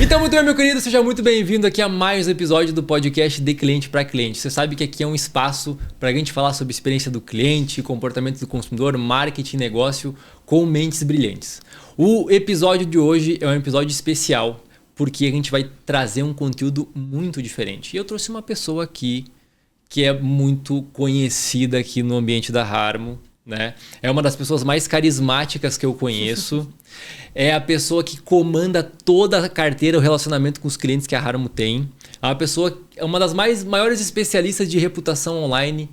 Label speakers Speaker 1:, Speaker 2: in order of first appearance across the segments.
Speaker 1: Então, muito bem, meu querido, seja muito bem-vindo aqui a mais um episódio do podcast De Cliente para Cliente. Você sabe que aqui é um espaço para a gente falar sobre experiência do cliente, comportamento do consumidor, marketing, negócio com mentes brilhantes. O episódio de hoje é um episódio especial porque a gente vai trazer um conteúdo muito diferente. E eu trouxe uma pessoa aqui que é muito conhecida aqui no ambiente da Harmo, né? É uma das pessoas mais carismáticas que eu conheço. É a pessoa que comanda toda a carteira, o relacionamento com os clientes que a Harmo tem. É uma das maiores especialistas de reputação online,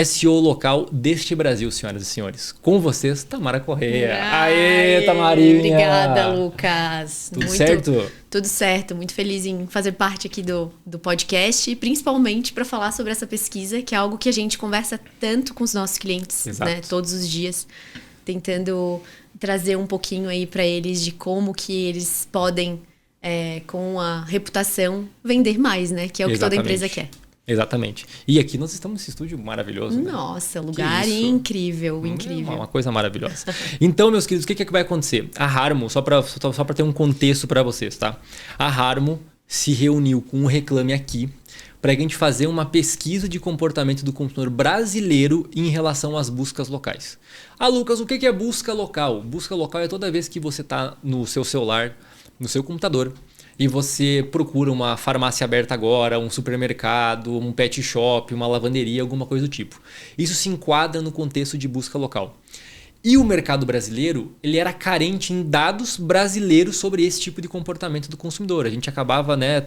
Speaker 1: SEO local deste Brasil, senhoras e senhores. Com vocês, Tamara Correia. Aê, Tamarinha!
Speaker 2: Obrigada, Lucas.
Speaker 1: Tudo certo?
Speaker 2: Tudo certo. Muito feliz em fazer parte aqui do podcast e principalmente para falar sobre essa pesquisa, que é algo que a gente conversa tanto com os nossos clientes, né, todos os dias, tentando trazer um pouquinho aí para eles de como que eles podem, com a reputação, vender mais, né? Que é o que toda empresa quer.
Speaker 1: Exatamente. E aqui nós estamos nesse estúdio maravilhoso.
Speaker 2: Nossa, lugar incrível, incrível.
Speaker 1: Uma coisa maravilhosa. Então, meus queridos, o que vai acontecer? A Harmo, só para ter um contexto para vocês, tá? A Harmo se reuniu com o Reclame Aqui para a gente fazer uma pesquisa de comportamento do consumidor brasileiro em relação às buscas locais. Ah, Lucas, o que é busca local? Busca local é toda vez que você está no seu celular, no seu computador, e você procura uma farmácia aberta agora, um supermercado, um pet shop, uma lavanderia, alguma coisa do tipo. Isso se enquadra no contexto de busca local. E o mercado brasileiro, ele era carente em dados brasileiros sobre esse tipo de comportamento do consumidor. A gente acabava, né,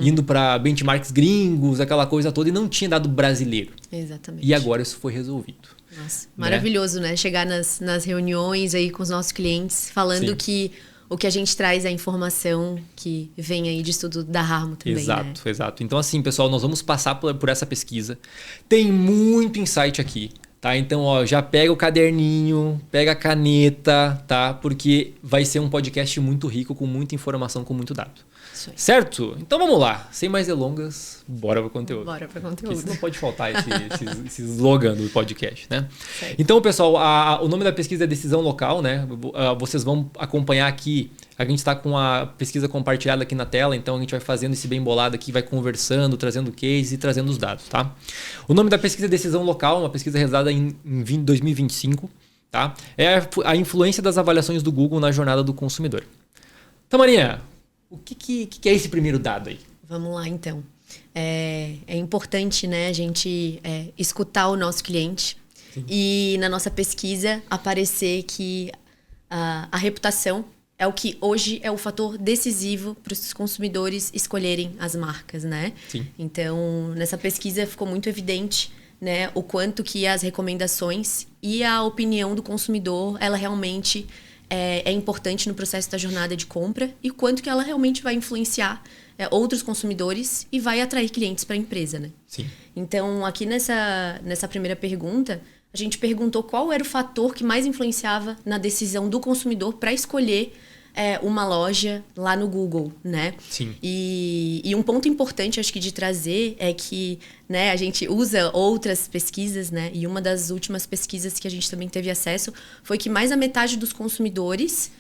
Speaker 1: indo para benchmarks gringos, aquela coisa toda, e não tinha dado brasileiro.
Speaker 2: Exatamente.
Speaker 1: E agora isso foi resolvido.
Speaker 2: Nossa, maravilhoso, né? Chegar nas reuniões aí com os nossos clientes, falando que o que a gente traz é a informação que vem aí de estudo da Harmo também.
Speaker 1: Exato. Então, assim, pessoal, nós vamos passar por essa pesquisa. Tem muito insight aqui. Tá? Então, ó, já pega o caderninho, pega a caneta, tá? Porque vai ser um podcast muito rico, com muita informação, com muito dado. Certo? Então vamos lá. Sem mais delongas, bora pro conteúdo.
Speaker 2: Bora pro conteúdo.
Speaker 1: Porque não pode faltar esse slogan do podcast, né? Certo. Então, pessoal, o nome da pesquisa é Decisão Local, né? Vocês vão acompanhar aqui. A gente está com a pesquisa compartilhada aqui na tela, então a gente vai fazendo esse bem bolado aqui, vai conversando, trazendo case e trazendo os dados, tá? O nome da pesquisa é Decisão Local, uma pesquisa realizada em 2025, tá? É a influência das avaliações do Google na jornada do consumidor. Tamarinha, o que é esse primeiro dado aí?
Speaker 2: Vamos lá, então. É importante, né, a gente escutar o nosso cliente. Sim. E na nossa pesquisa aparecer que a reputação é o que hoje é o fator decisivo para os consumidores escolherem as marcas, né?
Speaker 1: Sim.
Speaker 2: Então, nessa pesquisa ficou muito evidente, né, o quanto que as recomendações e a opinião do consumidor, ela realmente é importante no processo da jornada de compra e quanto que ela realmente vai influenciar outros consumidores e vai atrair clientes para a empresa, né?
Speaker 1: Sim.
Speaker 2: Então, aqui nessa primeira pergunta, a gente perguntou qual era o fator que mais influenciava na decisão do consumidor para escolher uma loja lá no Google, né?
Speaker 1: Sim.
Speaker 2: E um ponto importante, acho que, de trazer é que, né, a gente usa outras pesquisas, né? E uma das últimas pesquisas que a gente também teve acesso foi que mais da metade dos consumidores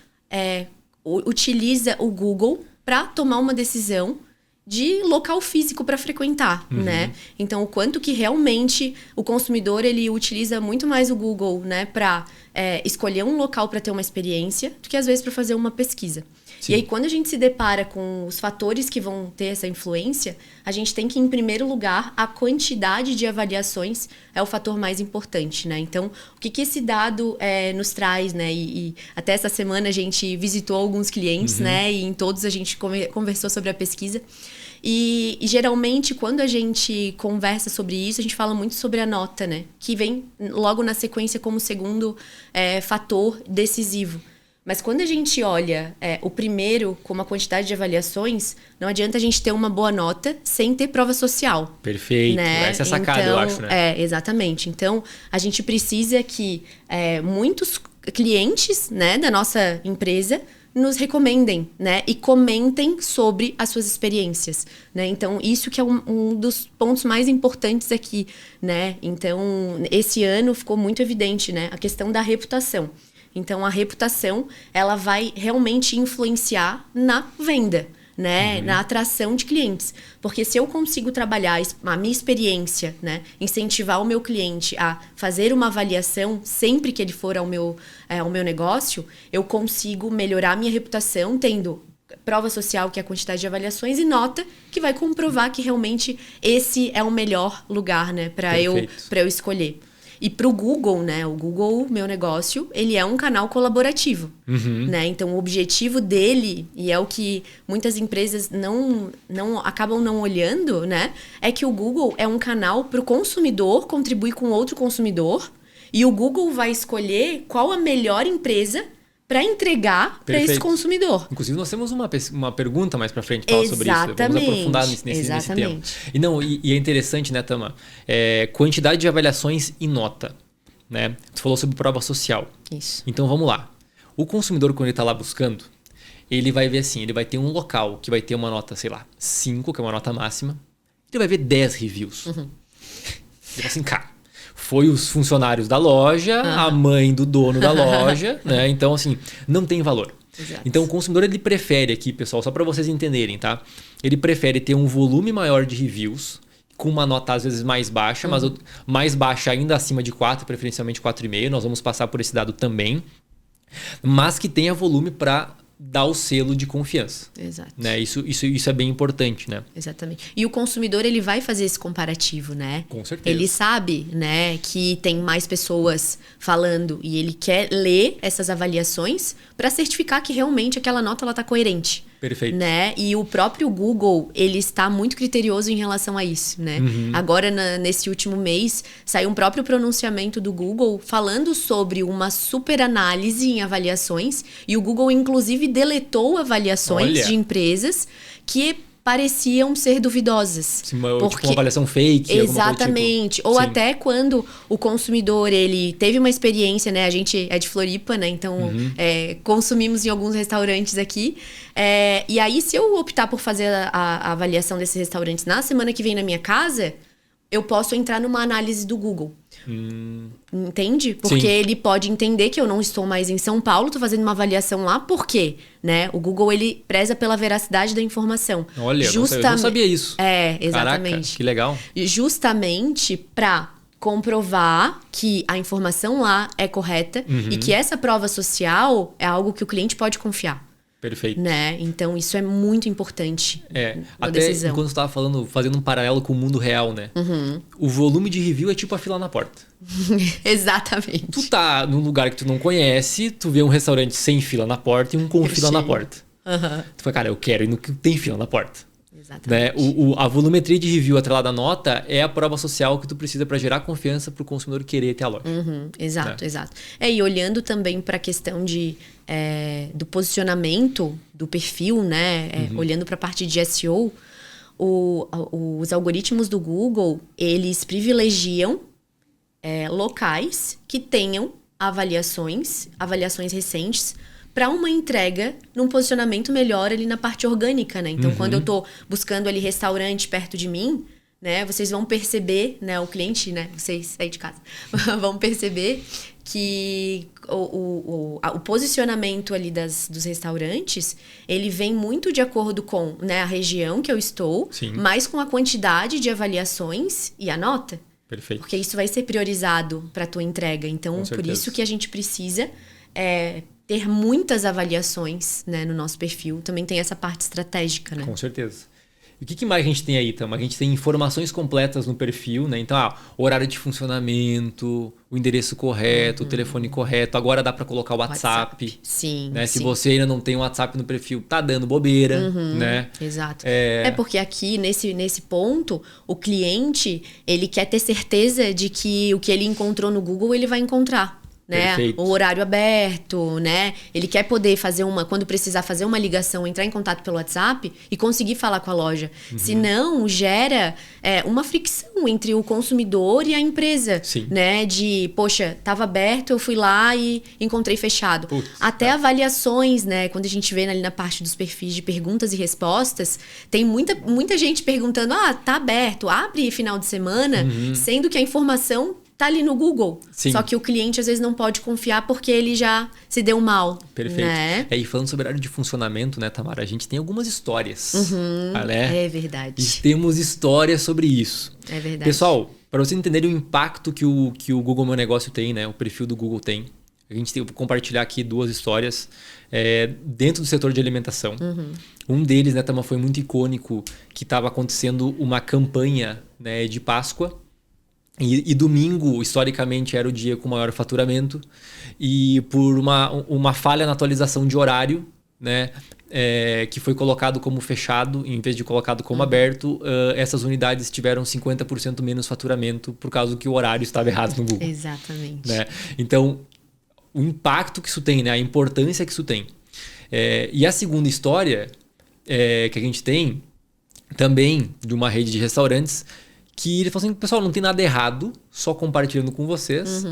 Speaker 2: utiliza o Google para tomar uma decisão de local físico para frequentar, né? Então, o quanto que realmente o consumidor ele utiliza muito mais o Google, né, para escolher um local para ter uma experiência do que às vezes para fazer uma pesquisa. Sim. E aí, quando a gente se depara com os fatores que vão ter essa influência, a gente tem que, em primeiro lugar, a quantidade de avaliações é o fator mais importante, né? Então, o que esse dado nos traz, né? E até essa semana a gente visitou alguns clientes, né? E em todos a gente conversou sobre a pesquisa. E geralmente, quando a gente conversa sobre isso, a gente fala muito sobre a nota, né? Que vem logo na sequência como segundo fator decisivo. Mas quando a gente olha o primeiro como a quantidade de avaliações, não adianta a gente ter uma boa nota sem ter prova social.
Speaker 1: Perfeito.
Speaker 2: Né?
Speaker 1: Essa é a sacada, eu acho, né?
Speaker 2: Exatamente. Então, a gente precisa que muitos clientes, né, da nossa empresa nos recomendem, né, e comentem sobre as suas experiências, né? Então, isso que é um dos pontos mais importantes aqui, né? Então, esse ano ficou muito evidente, né, a questão da reputação. Então, a reputação, ela vai realmente influenciar na venda, né, na atração de clientes. Porque se eu consigo trabalhar a minha experiência, né, incentivar o meu cliente a fazer uma avaliação sempre que ele for ao meu negócio, eu consigo melhorar a minha reputação tendo prova social, que é a quantidade de avaliações, e nota, que vai comprovar que realmente esse é o melhor lugar, né, para eu escolher. E para o Google, né? O Google, meu negócio, ele é um canal colaborativo, né? Então, o objetivo dele, e é o que muitas empresas acabam não olhando, né? É que o Google é um canal para o consumidor contribuir com outro consumidor, e o Google vai escolher qual a melhor empresa para entregar para esse consumidor.
Speaker 1: Inclusive, nós temos uma pergunta mais para frente para falar sobre isso. Vamos aprofundar nesse tema. E é interessante, né, Tama? Quantidade de avaliações e nota. Né? Tu falou sobre prova social.
Speaker 2: Isso.
Speaker 1: Então, vamos lá. O consumidor, quando ele está lá buscando, ele vai ver assim, ele vai ter um local que vai ter uma nota, sei lá, 5, que é uma nota máxima. Ele vai ver 10 reviews. Ele vai assim, cara, foi os funcionários da loja, a mãe do dono da loja, né? Então, assim, não tem valor.
Speaker 2: Exato.
Speaker 1: Então, o consumidor, ele prefere aqui, pessoal, só para vocês entenderem, tá? Ele prefere ter um volume maior de reviews, com uma nota às vezes mais baixa, mas mais baixa ainda acima de 4, preferencialmente 4,5. Nós vamos passar por esse dado também. Mas que tenha volume para dar o selo de confiança.
Speaker 2: Exato.
Speaker 1: Né? Isso é bem importante, né?
Speaker 2: Exatamente. E o consumidor, ele vai fazer esse comparativo, né?
Speaker 1: Com certeza.
Speaker 2: Ele sabe, né, que tem mais pessoas falando e ele quer ler essas avaliações para certificar que realmente aquela nota ela tá coerente.
Speaker 1: Perfeito.
Speaker 2: Né? E o próprio Google, ele está muito criterioso em relação a isso, né? Agora, nesse último mês, saiu um próprio pronunciamento do Google falando sobre uma super análise em avaliações, e o Google, inclusive, deletou avaliações de empresas que pareciam ser duvidosas.
Speaker 1: Sim, tipo uma avaliação fake.
Speaker 2: Exatamente.
Speaker 1: Tipo.
Speaker 2: Ou
Speaker 1: Sim.
Speaker 2: até quando o consumidor, ele teve uma experiência, né? A gente é de Floripa, né? Então, consumimos em alguns restaurantes aqui. E aí, se eu optar por fazer a avaliação desses restaurantes na semana que vem na minha casa, eu posso entrar numa análise do Google. Entende? Porque ele pode entender que eu não estou mais em São Paulo, estou fazendo uma avaliação lá, por quê? Né? O Google, ele preza pela veracidade da informação.
Speaker 1: Olha, eu não sabia isso.
Speaker 2: Exatamente.
Speaker 1: Caraca, que legal.
Speaker 2: Justamente para comprovar que a informação lá é correta e que essa prova social é algo que o cliente pode confiar.
Speaker 1: Perfeito.
Speaker 2: Né? Então, isso é muito importante na
Speaker 1: até
Speaker 2: decisão.
Speaker 1: Enquanto você estava falando, fazendo um paralelo com o mundo real, né? O volume de review é tipo a fila na porta.
Speaker 2: Exatamente.
Speaker 1: Tu tá num lugar que tu não conhece, tu vê um restaurante sem fila na porta e um com fila na porta. Tu fala, cara, eu quero ir no que tem fila na porta.
Speaker 2: Exatamente.
Speaker 1: Né? A volumetria de review atrelada à nota é a prova social que tu precisa para gerar confiança para o consumidor querer ter a loja.
Speaker 2: Exato, exato. E olhando também para a questão do posicionamento do perfil, né? Olhando para a parte de SEO, os algoritmos do Google, eles privilegiam locais que tenham avaliações recentes para uma entrega num posicionamento melhor ali na parte orgânica, né? Então, quando eu tô buscando ali restaurante perto de mim, né? Vocês vão perceber, né? O cliente, né? Vocês aí de casa vão perceber que o posicionamento ali dos restaurantes, ele vem muito de acordo com, né, a região que eu estou, mas com a quantidade de avaliações e a nota.
Speaker 1: Perfeito.
Speaker 2: Porque isso vai ser priorizado para a tua entrega. Então, por isso que a gente precisa ter muitas avaliações, né, no nosso perfil. Também tem essa parte estratégica, né?
Speaker 1: Com certeza. E o que mais a gente tem aí, Tama? A gente tem informações completas no perfil, né? Então, horário de funcionamento, o endereço correto, o telefone correto. Agora dá para colocar o WhatsApp.
Speaker 2: Sim,
Speaker 1: né? Se você ainda não tem o WhatsApp no perfil, tá dando bobeira, né?
Speaker 2: Exato. Porque aqui, nesse ponto, o cliente, ele quer ter certeza de que o que ele encontrou no Google, ele vai encontrar. Né? O horário aberto, né? Ele quer poder fazer quando precisar fazer uma ligação, entrar em contato pelo WhatsApp e conseguir falar com a loja. Senão, gera uma fricção entre o consumidor e a empresa. Né? Poxa, estava aberto, eu fui lá e encontrei fechado. Até avaliações, né? Quando a gente vê ali na parte dos perfis de perguntas e respostas, tem muita gente perguntando, tá aberto, abre final de semana, sendo que a informação tá ali no Google.
Speaker 1: Sim.
Speaker 2: Só que o cliente às vezes não pode confiar porque ele já se deu mal.
Speaker 1: Perfeito.
Speaker 2: Né?
Speaker 1: E falando sobre horário de funcionamento, né, Tamara? A gente tem algumas histórias.
Speaker 2: É verdade.
Speaker 1: E temos histórias sobre isso.
Speaker 2: É verdade.
Speaker 1: Pessoal, para vocês entenderem o impacto que o Google Meu Negócio tem, né? O perfil do Google tem. A gente tem, vou compartilhar aqui 2 histórias dentro do setor de alimentação. Um deles, né, Tama, foi muito icônico, que estava acontecendo uma campanha, né, de Páscoa. E domingo, historicamente, era o dia com maior faturamento. E por uma falha na atualização de horário, né, que foi colocado como fechado, em vez de colocado como aberto, essas unidades tiveram 50% menos faturamento por causa que o horário estava errado no Google.
Speaker 2: Exatamente.
Speaker 1: Né? Então, o impacto que isso tem, né, a importância que isso tem. E a segunda história que a gente tem, também de uma rede de restaurantes, que ele falou assim, pessoal, não tem nada errado, só compartilhando com vocês,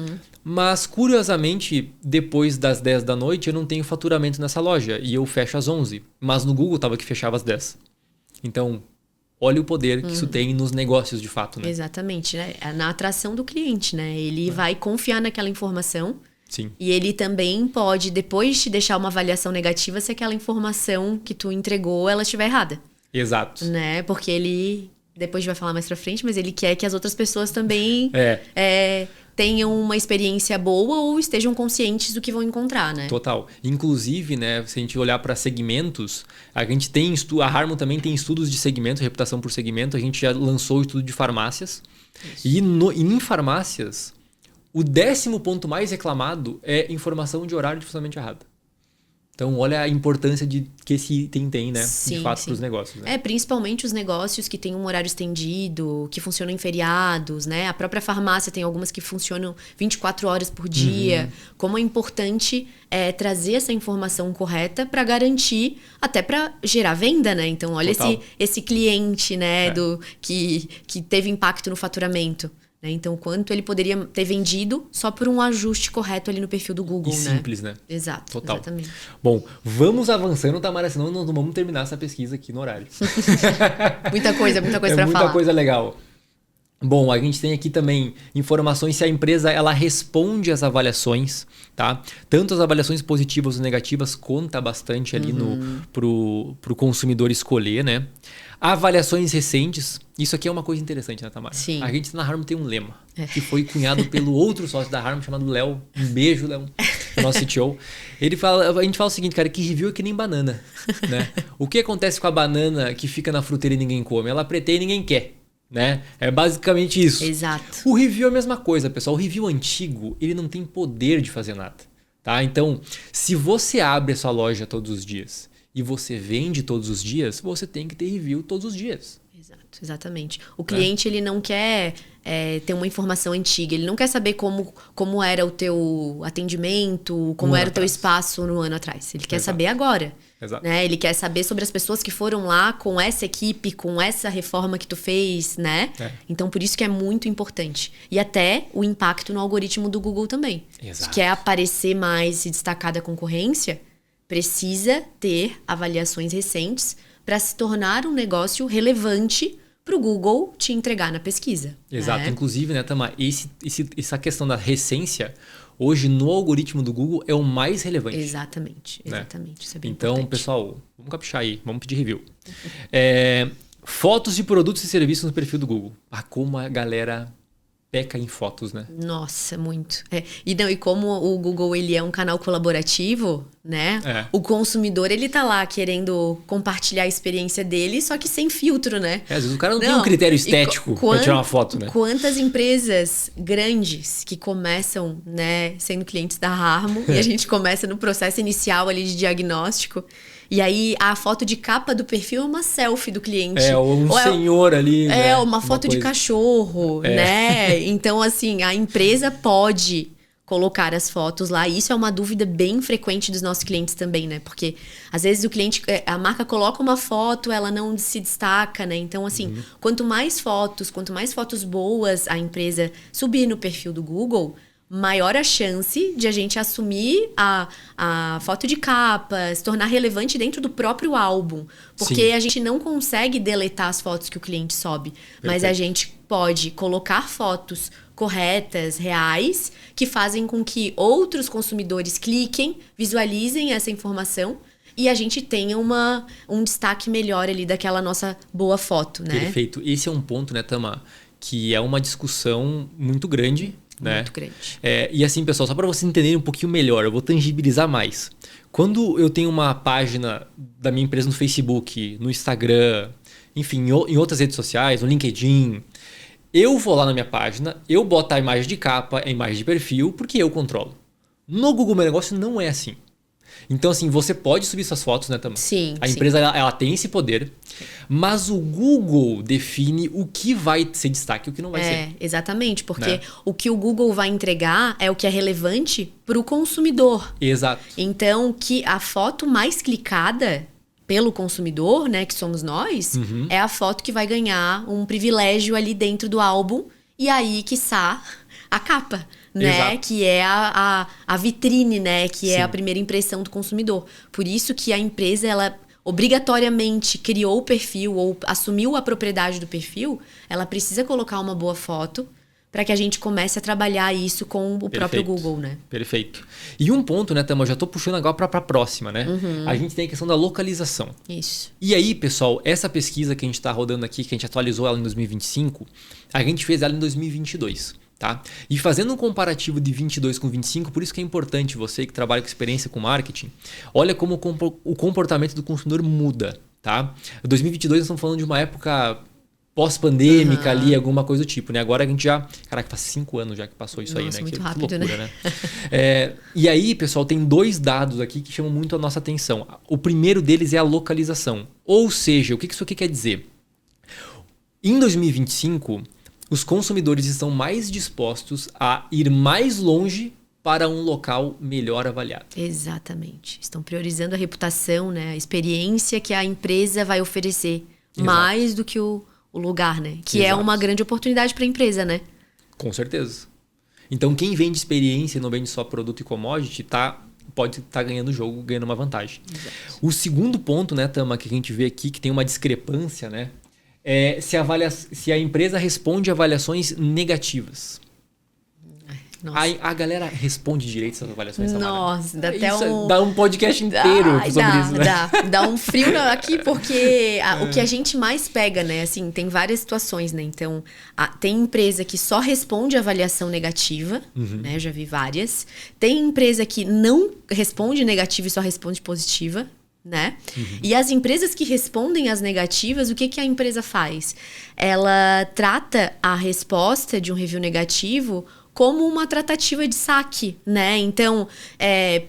Speaker 1: mas curiosamente, depois das 10 da noite, eu não tenho faturamento nessa loja e eu fecho às 11, mas no Google estava que fechava às 10. Então, olha o poder que isso tem nos negócios de fato, né?
Speaker 2: Exatamente, né? Na atração do cliente, né? Ele vai confiar naquela informação.
Speaker 1: Sim.
Speaker 2: E ele também pode, depois te deixar uma avaliação negativa se aquela informação que tu entregou, ela estiver errada.
Speaker 1: Exato.
Speaker 2: Né? Porque ele... Depois a gente vai falar mais pra frente, mas ele quer que as outras pessoas também tenham uma experiência boa ou estejam conscientes do que vão encontrar, né?
Speaker 1: Total. Inclusive, né, se a gente olhar para segmentos, a gente tem a Harmon também tem estudos de segmento, reputação por segmento. A gente já lançou o estudo de farmácias. Isso. E em farmácias, o 10º ponto mais reclamado é informação de horário de funcionamento errado. Então, olha a importância que esse item tem, né?
Speaker 2: Sim,
Speaker 1: de fato, para os negócios. Né?
Speaker 2: Principalmente os negócios que têm um horário estendido, que funcionam em feriados, né? A própria farmácia tem algumas que funcionam 24 horas por dia. Como é importante trazer essa informação correta para garantir, até para gerar venda, né? Então, olha esse cliente, né? Que teve impacto no faturamento. Então, quanto ele poderia ter vendido só por um ajuste correto ali no perfil do Google,
Speaker 1: e simples, né?
Speaker 2: Exato,
Speaker 1: total.
Speaker 2: Exatamente.
Speaker 1: Bom, vamos avançando, Tamara, senão nós não vamos terminar essa pesquisa aqui no horário.
Speaker 2: muita coisa para falar.
Speaker 1: Muita coisa legal. Bom, a gente tem aqui também informações se a empresa ela responde às avaliações, tá? Tanto as avaliações positivas ou negativas conta bastante ali pro consumidor escolher, né? Avaliações recentes, isso aqui é uma coisa interessante, né, Tamara?
Speaker 2: Sim.
Speaker 1: A gente na Harmon tem um lema, que foi cunhado pelo outro sócio da Harmon, chamado Léo. Um beijo, Léo, nosso CTO. A gente fala o seguinte, cara, que review é que nem banana, né? O que acontece com a banana que fica na fruteira e ninguém come? Ela preteia e ninguém quer. Né? É basicamente isso.
Speaker 2: Exato.
Speaker 1: O review é a mesma coisa, pessoal. O review antigo, ele não tem poder de fazer nada. Tá? Então, se você abre a sua loja todos os dias e você vende todos os dias, você tem que ter review todos os dias.
Speaker 2: Exato, exatamente. O cliente ele não quer ter uma informação antiga, ele não quer saber como era o teu atendimento, como era o teu espaço no ano atrás. Ele quer saber agora.
Speaker 1: Exato.
Speaker 2: Né? Ele quer saber sobre as pessoas que foram lá com essa equipe, com essa reforma que tu fez, né? Então, por isso que é muito importante. E até o impacto no algoritmo do Google também.
Speaker 1: Exato.
Speaker 2: Se quer aparecer mais, se destacar da concorrência, precisa ter avaliações recentes para se tornar um negócio relevante para o Google te entregar na pesquisa.
Speaker 1: Exato.
Speaker 2: Né?
Speaker 1: Inclusive, né, Tamar, essa questão da recência, hoje no algoritmo do Google é o mais relevante.
Speaker 2: Exatamente.
Speaker 1: Né?
Speaker 2: Isso é bem
Speaker 1: então,
Speaker 2: importante.
Speaker 1: pessoal, vamos caprichar aí, vamos pedir review. Fotos de produtos e serviços no perfil do Google. Como a galera peca em fotos, né?
Speaker 2: Nossa, muito. E como o Google ele é um canal colaborativo, né? O consumidor ele tá lá querendo compartilhar a experiência dele, só que sem filtro, né?
Speaker 1: Às vezes o cara não tem um critério estético para tirar uma foto, né?
Speaker 2: Quantas empresas grandes que começam, né, sendo clientes da Harmon e a gente começa no processo inicial ali de diagnóstico. E aí, a foto de capa do perfil é uma selfie do cliente.
Speaker 1: Ou senhor ali. né?
Speaker 2: Uma foto de cachorro, né? Então, assim, a empresa pode colocar as fotos lá. E isso é uma dúvida bem frequente dos nossos clientes também, né? Porque, às vezes, a marca coloca uma foto, ela não se destaca, né? Então, assim, quanto mais fotos boas a empresa subir no perfil do Google, maior a chance de a gente assumir a foto de capa, se tornar relevante dentro do próprio álbum. Porque a gente não consegue deletar as fotos que o cliente sobe.
Speaker 1: Perfeito.
Speaker 2: Mas a gente pode colocar fotos corretas, reais, que fazem com que outros consumidores cliquem, visualizem essa informação e a gente tenha um destaque melhor ali daquela nossa boa foto, né?
Speaker 1: Perfeito. Esse é um ponto, né, Tama, que é uma discussão muito grande, né?
Speaker 2: Muito grande.
Speaker 1: E assim, pessoal, só para vocês entenderem um pouquinho melhor, eu vou tangibilizar mais. Quando eu tenho uma página da minha empresa no Facebook, no Instagram, enfim, em outras redes sociais, no LinkedIn, eu vou lá na minha página, eu boto a imagem de capa, a imagem de perfil, porque eu controlo. No Google Meu Negócio não é assim. Então, assim, você pode subir suas fotos, né, Tama?
Speaker 2: Sim.
Speaker 1: A empresa, ela tem esse poder, mas o Google define o que vai ser destaque e o que não vai ser.
Speaker 2: Exatamente, porque
Speaker 1: Né?
Speaker 2: o que o Google vai entregar é o que é relevante para o consumidor.
Speaker 1: Exato.
Speaker 2: Então, que a foto mais clicada pelo consumidor, né, que somos nós, é a foto que vai ganhar um privilégio ali dentro do álbum e aí, quiçá, a capa, né?
Speaker 1: Exato.
Speaker 2: Que é a vitrine, né? Que
Speaker 1: Sim.
Speaker 2: é a primeira impressão do consumidor. Por isso que a empresa, ela obrigatoriamente criou o perfil ou assumiu a propriedade do perfil, ela precisa colocar uma boa foto para que a gente comece a trabalhar isso com o próprio Google, né?
Speaker 1: Perfeito. E um ponto, né, Tama, eu já tô puxando agora para a próxima, né? A gente tem a questão da localização.
Speaker 2: Isso.
Speaker 1: E aí, pessoal, essa pesquisa que a gente está rodando aqui, que a gente atualizou ela em 2025, a gente fez ela em 2022. Tá? E fazendo um comparativo de 22 com 25, por isso que é importante você que trabalha com experiência com marketing, olha como o comportamento do consumidor muda. Tá? Em 2022 nós estamos falando de uma época pós-pandêmica ali, alguma coisa do tipo. Né? Agora a gente já... Caraca, faz 5 anos já que passou isso.
Speaker 2: Nossa,
Speaker 1: aí, né?
Speaker 2: muito
Speaker 1: que
Speaker 2: rápido,
Speaker 1: loucura, né? E aí, pessoal, tem 2 dados aqui que chamam muito a nossa atenção. O primeiro deles é a localização. Ou seja, o que isso aqui quer dizer? Em 2025... os consumidores estão mais dispostos a ir mais longe para um local melhor avaliado.
Speaker 2: Exatamente. Estão priorizando a reputação, né? A experiência que a empresa vai oferecer.
Speaker 1: Exato.
Speaker 2: Mais do que o lugar, né? Que é uma grande oportunidade para a empresa, né?
Speaker 1: Com certeza. Então, quem vende experiência e não vende só produto e commodity, pode estar ganhando o jogo, ganhando uma vantagem.
Speaker 2: Exato.
Speaker 1: O segundo ponto, né, Tama, que a gente vê aqui, que tem uma discrepância, né? É se a empresa responde avaliações negativas.
Speaker 2: Nossa.
Speaker 1: A galera responde direito essas avaliações.
Speaker 2: Nossa, dá até
Speaker 1: dá um podcast inteiro sobre isso, né?
Speaker 2: Dá um frio aqui, porque o que a gente mais pega, né? Assim, tem várias situações, né? Então, tem empresa que só responde avaliação negativa, né? Eu já vi várias. Tem empresa que não responde negativa e só responde positiva, né? E as empresas que respondem às negativas, o que a empresa faz? Ela trata a resposta de um review negativo como uma tratativa de saque, né? Então,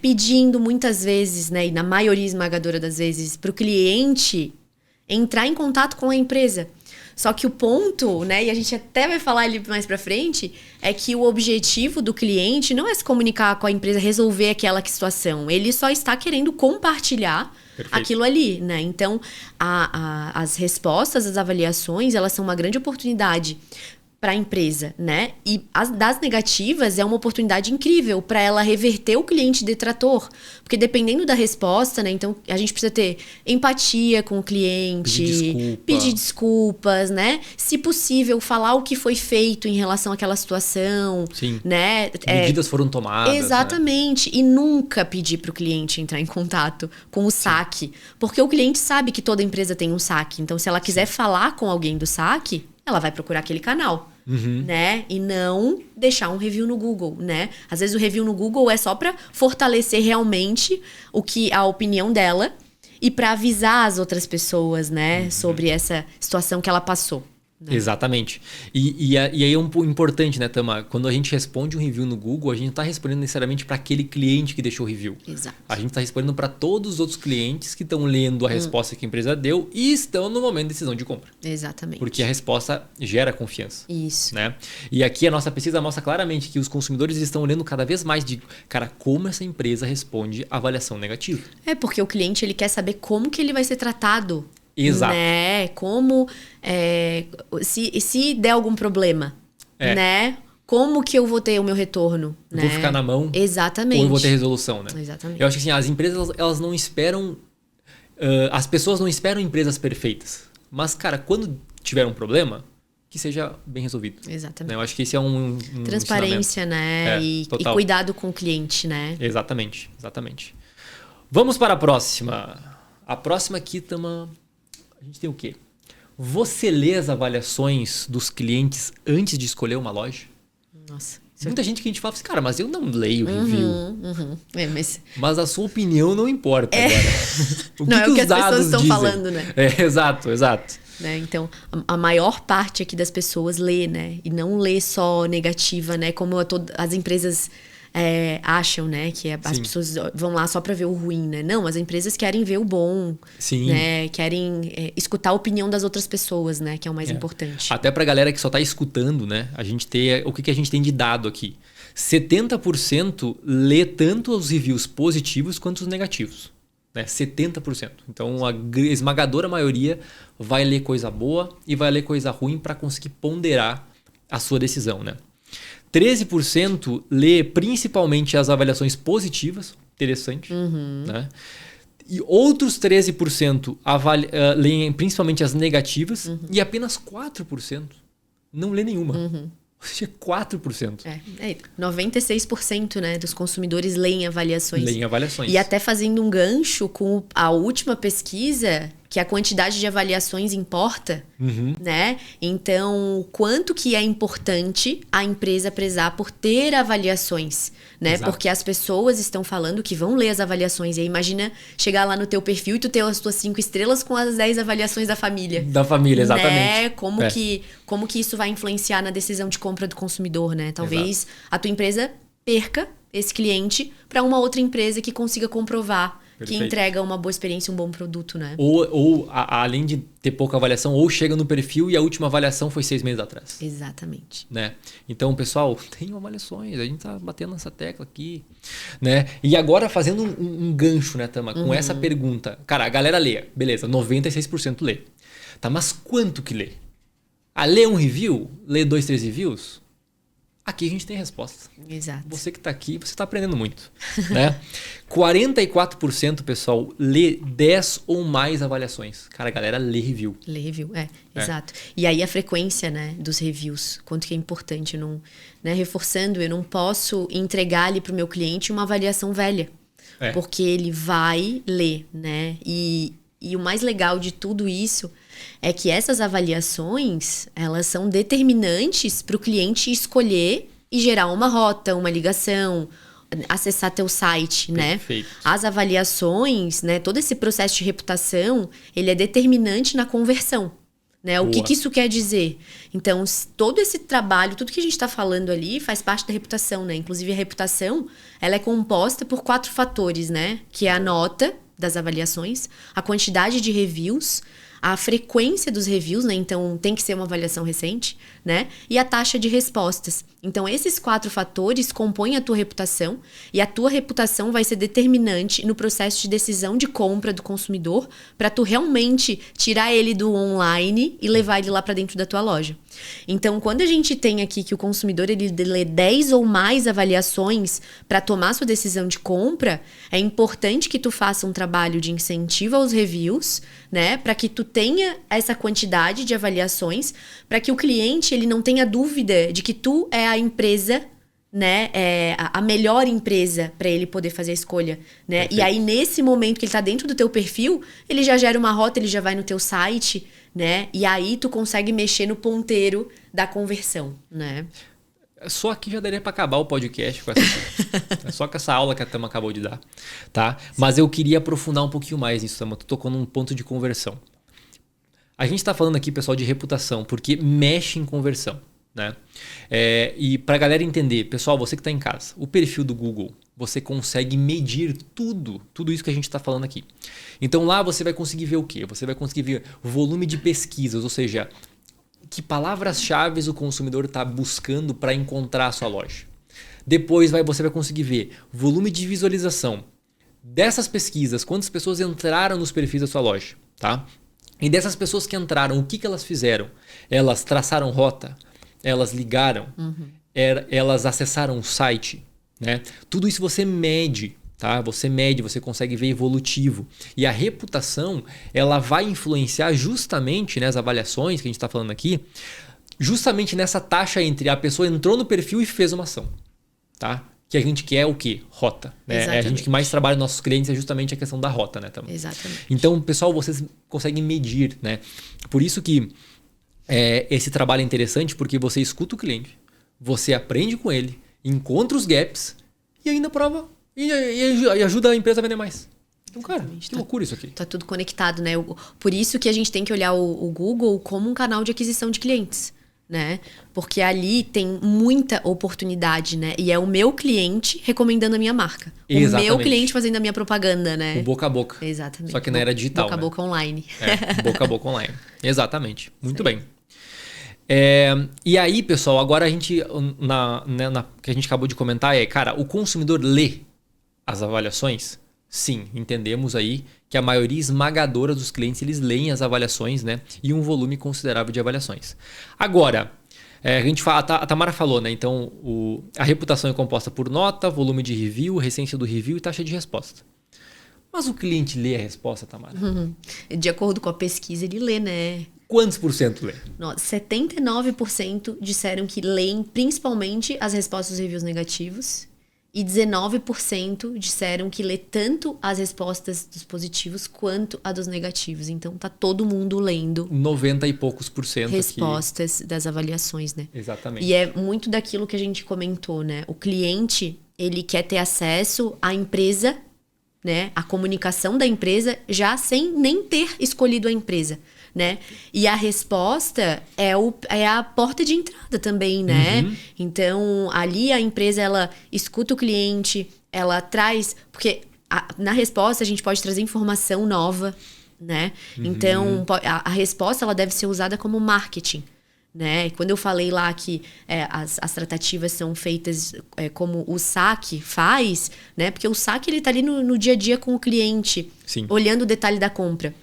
Speaker 2: pedindo muitas vezes, né, e na maioria esmagadora das vezes, para o cliente entrar em contato com a empresa. Só que o ponto, né, e a gente até vai falar ali mais pra frente, é que o objetivo do cliente não é se comunicar com a empresa, resolver aquela situação. Ele só está querendo compartilhar aquilo ali, né? Então, as respostas, as avaliações, elas são uma grande oportunidade para a empresa, né? E das negativas é uma oportunidade incrível para ela reverter o cliente detrator, porque dependendo da resposta, né? Então a gente precisa ter empatia com o cliente, pedir desculpas, né? Se possível, falar o que foi feito em relação àquela situação,
Speaker 1: sim,
Speaker 2: né?
Speaker 1: Medidas foram tomadas.
Speaker 2: Exatamente. Né? E nunca pedir para o cliente entrar em contato com o saque, porque o cliente sabe que toda empresa tem um saque. Então, se ela quiser falar com alguém do saque, ela vai procurar aquele canal. Né? E não deixar um review no Google, né? Às vezes o review no Google é só para fortalecer realmente a opinião dela e para avisar as outras pessoas, né? Sobre essa situação que ela passou. Né?
Speaker 1: Exatamente. E aí é um ponto importante, né, Tama? Quando a gente responde um review no Google, a gente não está respondendo necessariamente para aquele cliente que deixou o review.
Speaker 2: Exato.
Speaker 1: A gente está respondendo para todos os outros clientes que estão lendo a resposta que a empresa deu e estão no momento de decisão de compra.
Speaker 2: Exatamente.
Speaker 1: Porque a resposta gera confiança.
Speaker 2: Isso.
Speaker 1: Né? E aqui a nossa pesquisa mostra claramente que os consumidores estão olhando cada vez mais de, cara, como essa empresa responde a avaliação negativa.
Speaker 2: Porque o cliente ele quer saber como que ele vai ser tratado.
Speaker 1: Exato.
Speaker 2: Né? Como, se der algum problema, né? como que eu vou ter o meu retorno?
Speaker 1: Eu
Speaker 2: né?
Speaker 1: vou ficar na mão?
Speaker 2: Exatamente.
Speaker 1: Ou eu vou ter resolução, né?
Speaker 2: Exatamente.
Speaker 1: Eu acho que assim, as empresas, elas não esperam... as pessoas não esperam empresas perfeitas. Mas, cara, quando tiver um problema, que seja bem resolvido.
Speaker 2: Exatamente.
Speaker 1: Né? Eu acho que esse é um
Speaker 2: transparência, né? E cuidado com o cliente, né?
Speaker 1: Exatamente, exatamente. Vamos para a próxima. A próxima aqui, Tama... A gente tem o quê? Você lê as avaliações dos clientes antes de escolher uma loja?
Speaker 2: Nossa.
Speaker 1: Muita gente que a gente fala assim, cara, mas eu não leio review.
Speaker 2: Mas
Speaker 1: a sua opinião não importa agora.
Speaker 2: O que as pessoas estão falando, né?
Speaker 1: Exato.
Speaker 2: Né? Então, a maior parte aqui das pessoas lê, né? E não lê só negativa, né? Como as empresas acham, né? Que as pessoas vão lá só para ver o ruim, né? Não, as empresas querem ver o bom.
Speaker 1: Sim.
Speaker 2: Né? Querem escutar a opinião das outras pessoas, né? Que é o mais importante.
Speaker 1: Até pra galera que só tá escutando, né? A gente tem... O que a gente tem de dado aqui? 70% lê tanto os reviews positivos quanto os negativos. Né? 70%. Então, a esmagadora maioria vai ler coisa boa e vai ler coisa ruim para conseguir ponderar a sua decisão, né? 13% lê principalmente as avaliações positivas, interessante, né? E outros 13% leem principalmente as negativas e apenas 4% não lê nenhuma. Ou seja, 4%.
Speaker 2: 96%, né, dos consumidores leem avaliações.
Speaker 1: Leem avaliações.
Speaker 2: E até fazendo um gancho com a última pesquisa, que a quantidade de avaliações importa, né? Então, quanto que é importante a empresa prezar por ter avaliações, né?
Speaker 1: Exato.
Speaker 2: Porque as pessoas estão falando que vão ler as avaliações. E aí, imagina chegar lá no teu perfil e tu ter as tuas 5 estrelas com as 10 avaliações da família.
Speaker 1: Da família, exatamente.
Speaker 2: Né? Como que isso vai influenciar na decisão de compra do consumidor, né? Talvez a tua empresa perca esse cliente para uma outra empresa que consiga comprovar que entrega uma boa experiência, um bom produto, né?
Speaker 1: Ou além de ter pouca avaliação, ou chega no perfil e a última avaliação foi 6 meses atrás.
Speaker 2: Exatamente.
Speaker 1: Né? Então, pessoal, tenham avaliações. A gente tá batendo nessa tecla aqui. Né? E agora, fazendo um gancho, né, Tama? Com essa pergunta. Cara, a galera lê. Beleza, 96% lê. Tá, mas quanto que lê? Lê um review? Lê 2, 3 reviews? Aqui a gente tem resposta.
Speaker 2: Exato.
Speaker 1: Você que está aqui, você está aprendendo muito. Né? 44%, pessoal, lê 10 ou mais avaliações. Cara, a galera lê review.
Speaker 2: Lê review, exato. E aí a frequência, né, dos reviews, quanto que é importante. Não, né, reforçando, eu não posso entregar ali para o meu cliente uma avaliação velha. Porque ele vai ler, né? E o mais legal de tudo isso é que essas avaliações, elas são determinantes para o cliente escolher e gerar uma rota, uma ligação, acessar teu site,
Speaker 1: Perfeito.
Speaker 2: né? As avaliações, né? Todo esse processo de reputação, ele é determinante na conversão. Né? O que isso quer dizer? Então, todo esse trabalho, tudo que a gente está falando ali faz parte da reputação, né? Inclusive, a reputação, ela é composta por 4 fatores, né? Que é a nota das avaliações, a quantidade de reviews, a frequência dos reviews, né? Então, tem que ser uma avaliação recente, né? E a taxa de respostas. Então, esses 4 fatores compõem a tua reputação e a tua reputação vai ser determinante no processo de decisão de compra do consumidor para tu realmente tirar ele do online e levar ele lá para dentro da tua loja. Então, quando a gente tem aqui que o consumidor ele lê 10 ou mais avaliações para tomar sua decisão de compra, é importante que tu faça um trabalho de incentivo aos reviews, né? Para que tu tenha essa quantidade de avaliações, para que o cliente ele não tenha dúvida de que tu é a empresa, né, a melhor empresa para ele poder fazer a escolha, né?
Speaker 1: Perfeito.
Speaker 2: E aí nesse momento que ele tá dentro do teu perfil, ele já gera uma rota, ele já vai no teu site, né? E aí tu consegue mexer no ponteiro da conversão, né?
Speaker 1: Só aqui já daria para acabar o podcast com essa só com essa aula que a Tama acabou de dar, tá? Mas eu queria aprofundar um pouquinho mais nisso, Tama. Tu tocou num ponto de conversão. A gente está falando aqui, pessoal, de reputação, porque mexe em conversão, né? E para a galera entender, pessoal, você que está em casa, o perfil do Google, você consegue medir tudo isso que a gente está falando aqui. Então lá você vai conseguir ver o quê? Você vai conseguir ver o volume de pesquisas, ou seja, que palavras-chave o consumidor está buscando para encontrar a sua loja. Depois você vai conseguir ver volume de visualização dessas pesquisas, quantas pessoas entraram nos perfis da sua loja, tá? E dessas pessoas que entraram, o que elas fizeram? Elas traçaram rota? Elas ligaram? elas acessaram o site, né? Tudo isso você mede, tá? Você mede, você consegue ver evolutivo. E a reputação, ela vai influenciar justamente, né, as avaliações que a gente está falando aqui, justamente nessa taxa entre a pessoa entrou no perfil e fez uma ação, tá? Que a gente quer o quê? Rota. Né? É a gente que mais trabalha nos nossos clientes é justamente a questão da rota, né? Também.
Speaker 2: Exatamente.
Speaker 1: Então, pessoal, vocês conseguem medir, né? Por isso que esse trabalho é interessante, porque você escuta o cliente, você aprende com ele, encontra os gaps e ainda prova e ajuda a empresa a vender mais. Então, cara, que loucura isso aqui.
Speaker 2: Tá tudo conectado, né? Por isso que a gente tem que olhar o Google como um canal de aquisição de clientes, né? Porque ali tem muita oportunidade, né? E é o meu cliente recomendando a minha marca.
Speaker 1: Exatamente.
Speaker 2: O meu cliente fazendo a minha propaganda, né?
Speaker 1: O boca a boca.
Speaker 2: Exatamente.
Speaker 1: Só que na era digital,
Speaker 2: boca a boca online.
Speaker 1: Boca a boca online. Exatamente. Muito bem. E aí, pessoal, agora a gente, que a gente acabou de comentar cara, o consumidor lê as avaliações? Sim, entendemos aí que a maioria esmagadora dos clientes, eles leem as avaliações, né? E um volume considerável de avaliações. Agora, a gente fala, a Tamara falou, né? Então, a reputação é composta por nota, volume de review, recência do review e taxa de resposta. Mas o cliente lê a resposta, Tamara?
Speaker 2: De acordo com a pesquisa, ele lê, né?
Speaker 1: Quantos por cento lê?
Speaker 2: 79% disseram que leem principalmente as respostas dos reviews negativos. E 19% disseram que lê tanto as respostas dos positivos quanto a dos negativos. Então, tá todo mundo lendo
Speaker 1: 90 e poucos por cento
Speaker 2: respostas
Speaker 1: aqui.
Speaker 2: Das avaliações, né?
Speaker 1: Exatamente.
Speaker 2: E é muito daquilo que a gente comentou, né? O cliente, ele quer ter acesso à empresa, né? A comunicação da empresa já sem nem ter escolhido a empresa, né? E a resposta é a porta de entrada também, né? Então, ali a empresa, ela escuta o cliente, ela traz... Porque na resposta a gente pode trazer informação nova, né? Então, a resposta, ela deve ser usada como marketing, né? Quando eu falei lá que as tratativas são feitas como o saque faz, né? Porque o saque, ele tá ali no dia a dia com o cliente,
Speaker 1: Sim.
Speaker 2: Olhando o detalhe da compra.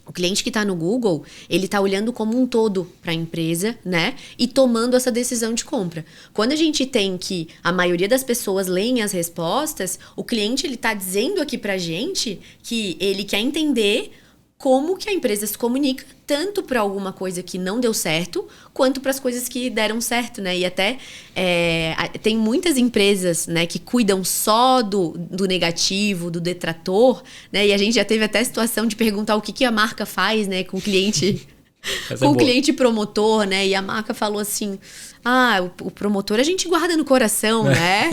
Speaker 2: O cliente que está no Google, ele está olhando como um todo para a empresa, né? E tomando essa decisão de compra. Quando a gente tem que a maioria das pessoas leem as respostas, o cliente, ele está dizendo aqui para a gente que ele quer entender como que a empresa se comunica, tanto para alguma coisa que não deu certo, quanto para as coisas que deram certo, né? E até tem muitas empresas, né, que cuidam só do negativo, do detrator, né? E a gente já teve até a situação de perguntar o que a marca faz, né, com o cliente... com o cliente promotor, né? E a marca falou assim... o promotor a gente guarda no coração, né?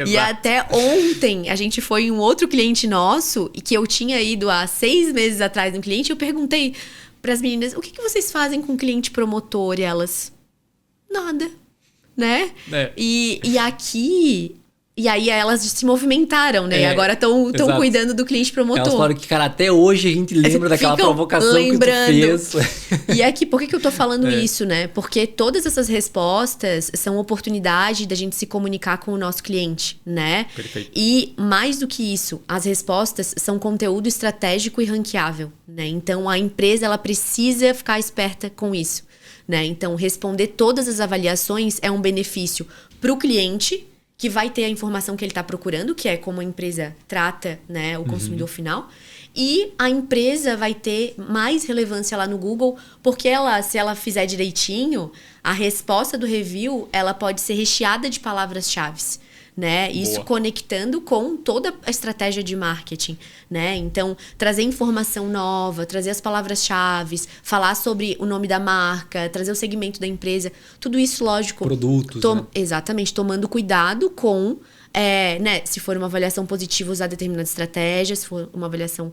Speaker 2: E até ontem a gente foi em um outro cliente nosso, e que eu tinha ido há 6 meses atrás no cliente, eu perguntei para as meninas, o que vocês fazem com cliente promotor? E elas, nada, né? E aqui... E aí elas se movimentaram, né? E agora estão cuidando do cliente promotor.
Speaker 1: Elas falaram que, cara, até hoje a gente lembra daquela provocação
Speaker 2: lembrando.
Speaker 1: Que tu fez.
Speaker 2: E aqui, por que eu tô falando isso, né? Porque todas essas respostas são oportunidade da gente se comunicar com o nosso cliente, né?
Speaker 1: Perfeito.
Speaker 2: E mais do que isso, as respostas são conteúdo estratégico e ranqueável, né? Então, a empresa, ela precisa ficar esperta com isso, né? Então, responder todas as avaliações é um benefício para o cliente, que vai ter a informação que ele está procurando, que é como a empresa trata, né, o consumidor final. E a empresa vai ter mais relevância lá no Google, porque se ela fizer direitinho, a resposta do review, ela pode ser recheada de palavras-chave, né? Isso
Speaker 1: Boa.
Speaker 2: Conectando com toda a estratégia de marketing, né? Então, trazer informação nova, trazer as palavras-chave, falar sobre o nome da marca, trazer o segmento da empresa, tudo isso, lógico...
Speaker 1: Produtos, né?
Speaker 2: Exatamente, tomando cuidado com... né, se for uma avaliação positiva, usar determinada estratégia, se for uma avaliação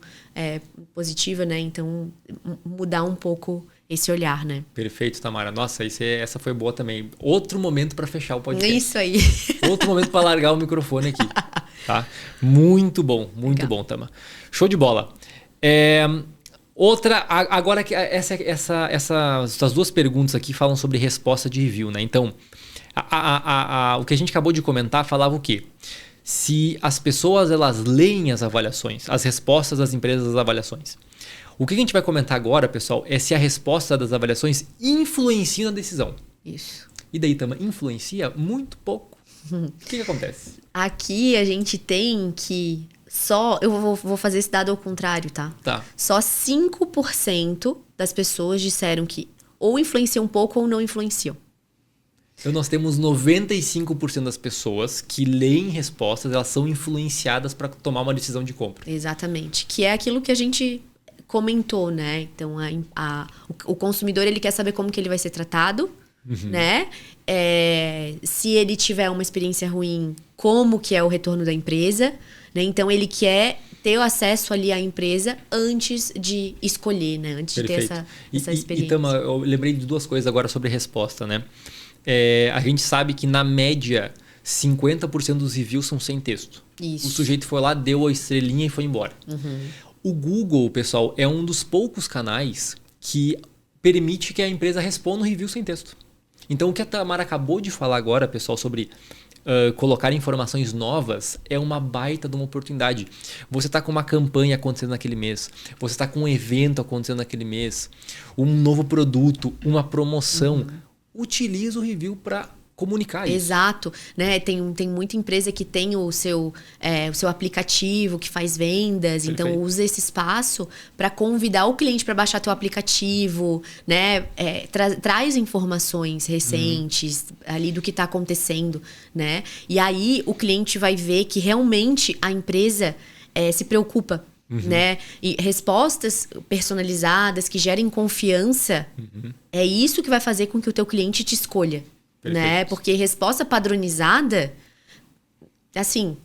Speaker 2: positiva, né? Então, mudar um pouco esse olhar, né?
Speaker 1: Perfeito, Tamara. Nossa, essa foi boa também. Outro momento para fechar o podcast.
Speaker 2: Isso aí.
Speaker 1: Outro momento para largar o microfone aqui. Tá? Muito bom, muito
Speaker 2: Legal.
Speaker 1: bom, Tama. Show de bola. Agora que essas duas perguntas aqui falam sobre resposta de review, né? Então, o que a gente acabou de comentar falava o quê? Se as pessoas elas leem as avaliações, as respostas das empresas das avaliações. O que a gente vai comentar agora, pessoal, é se a resposta das avaliações influencia na decisão.
Speaker 2: Isso.
Speaker 1: E daí, Tama, influencia muito pouco. O que acontece?
Speaker 2: Aqui a gente tem que eu vou fazer esse dado ao contrário, tá?
Speaker 1: Tá.
Speaker 2: Só 5% das pessoas disseram que ou influenciam um pouco ou não influenciam.
Speaker 1: Então nós temos 95% das pessoas que leem respostas, elas são influenciadas para tomar uma decisão de compra.
Speaker 2: Exatamente. Que é aquilo que a gente comentou, né? Então, o consumidor, ele quer saber como que ele vai ser tratado, né? Se ele tiver uma experiência ruim, como que é o retorno da empresa, né? Então, ele quer ter o acesso ali à empresa antes de escolher, né? Antes
Speaker 1: Perfeito.
Speaker 2: de ter essa experiência.
Speaker 1: E Tama, eu lembrei de duas coisas agora sobre resposta, né? A gente sabe que, na média, 50% dos reviews são sem texto.
Speaker 2: Isso.
Speaker 1: O sujeito foi lá, deu a estrelinha e foi embora. O Google, pessoal, é um dos poucos canais que permite que a empresa responda um review sem texto. Então, o que a Tamara acabou de falar agora, pessoal, sobre colocar informações novas, é uma baita de uma oportunidade. Você está com uma campanha acontecendo naquele mês, você está com um evento acontecendo naquele mês, um novo produto, uma promoção. Utiliza o review para comunicar isso.
Speaker 2: Exato, né? Tem muita empresa que tem o seu aplicativo que faz vendas. Perfeito. Então usa esse espaço para convidar o cliente para baixar teu aplicativo, né? Traz informações recentes ali do que está acontecendo, né? E aí o cliente vai ver que realmente a empresa se preocupa. Né? E respostas personalizadas que gerem confiança, é isso que vai fazer com que o teu cliente te escolha. Né? Porque resposta padronizada, assim,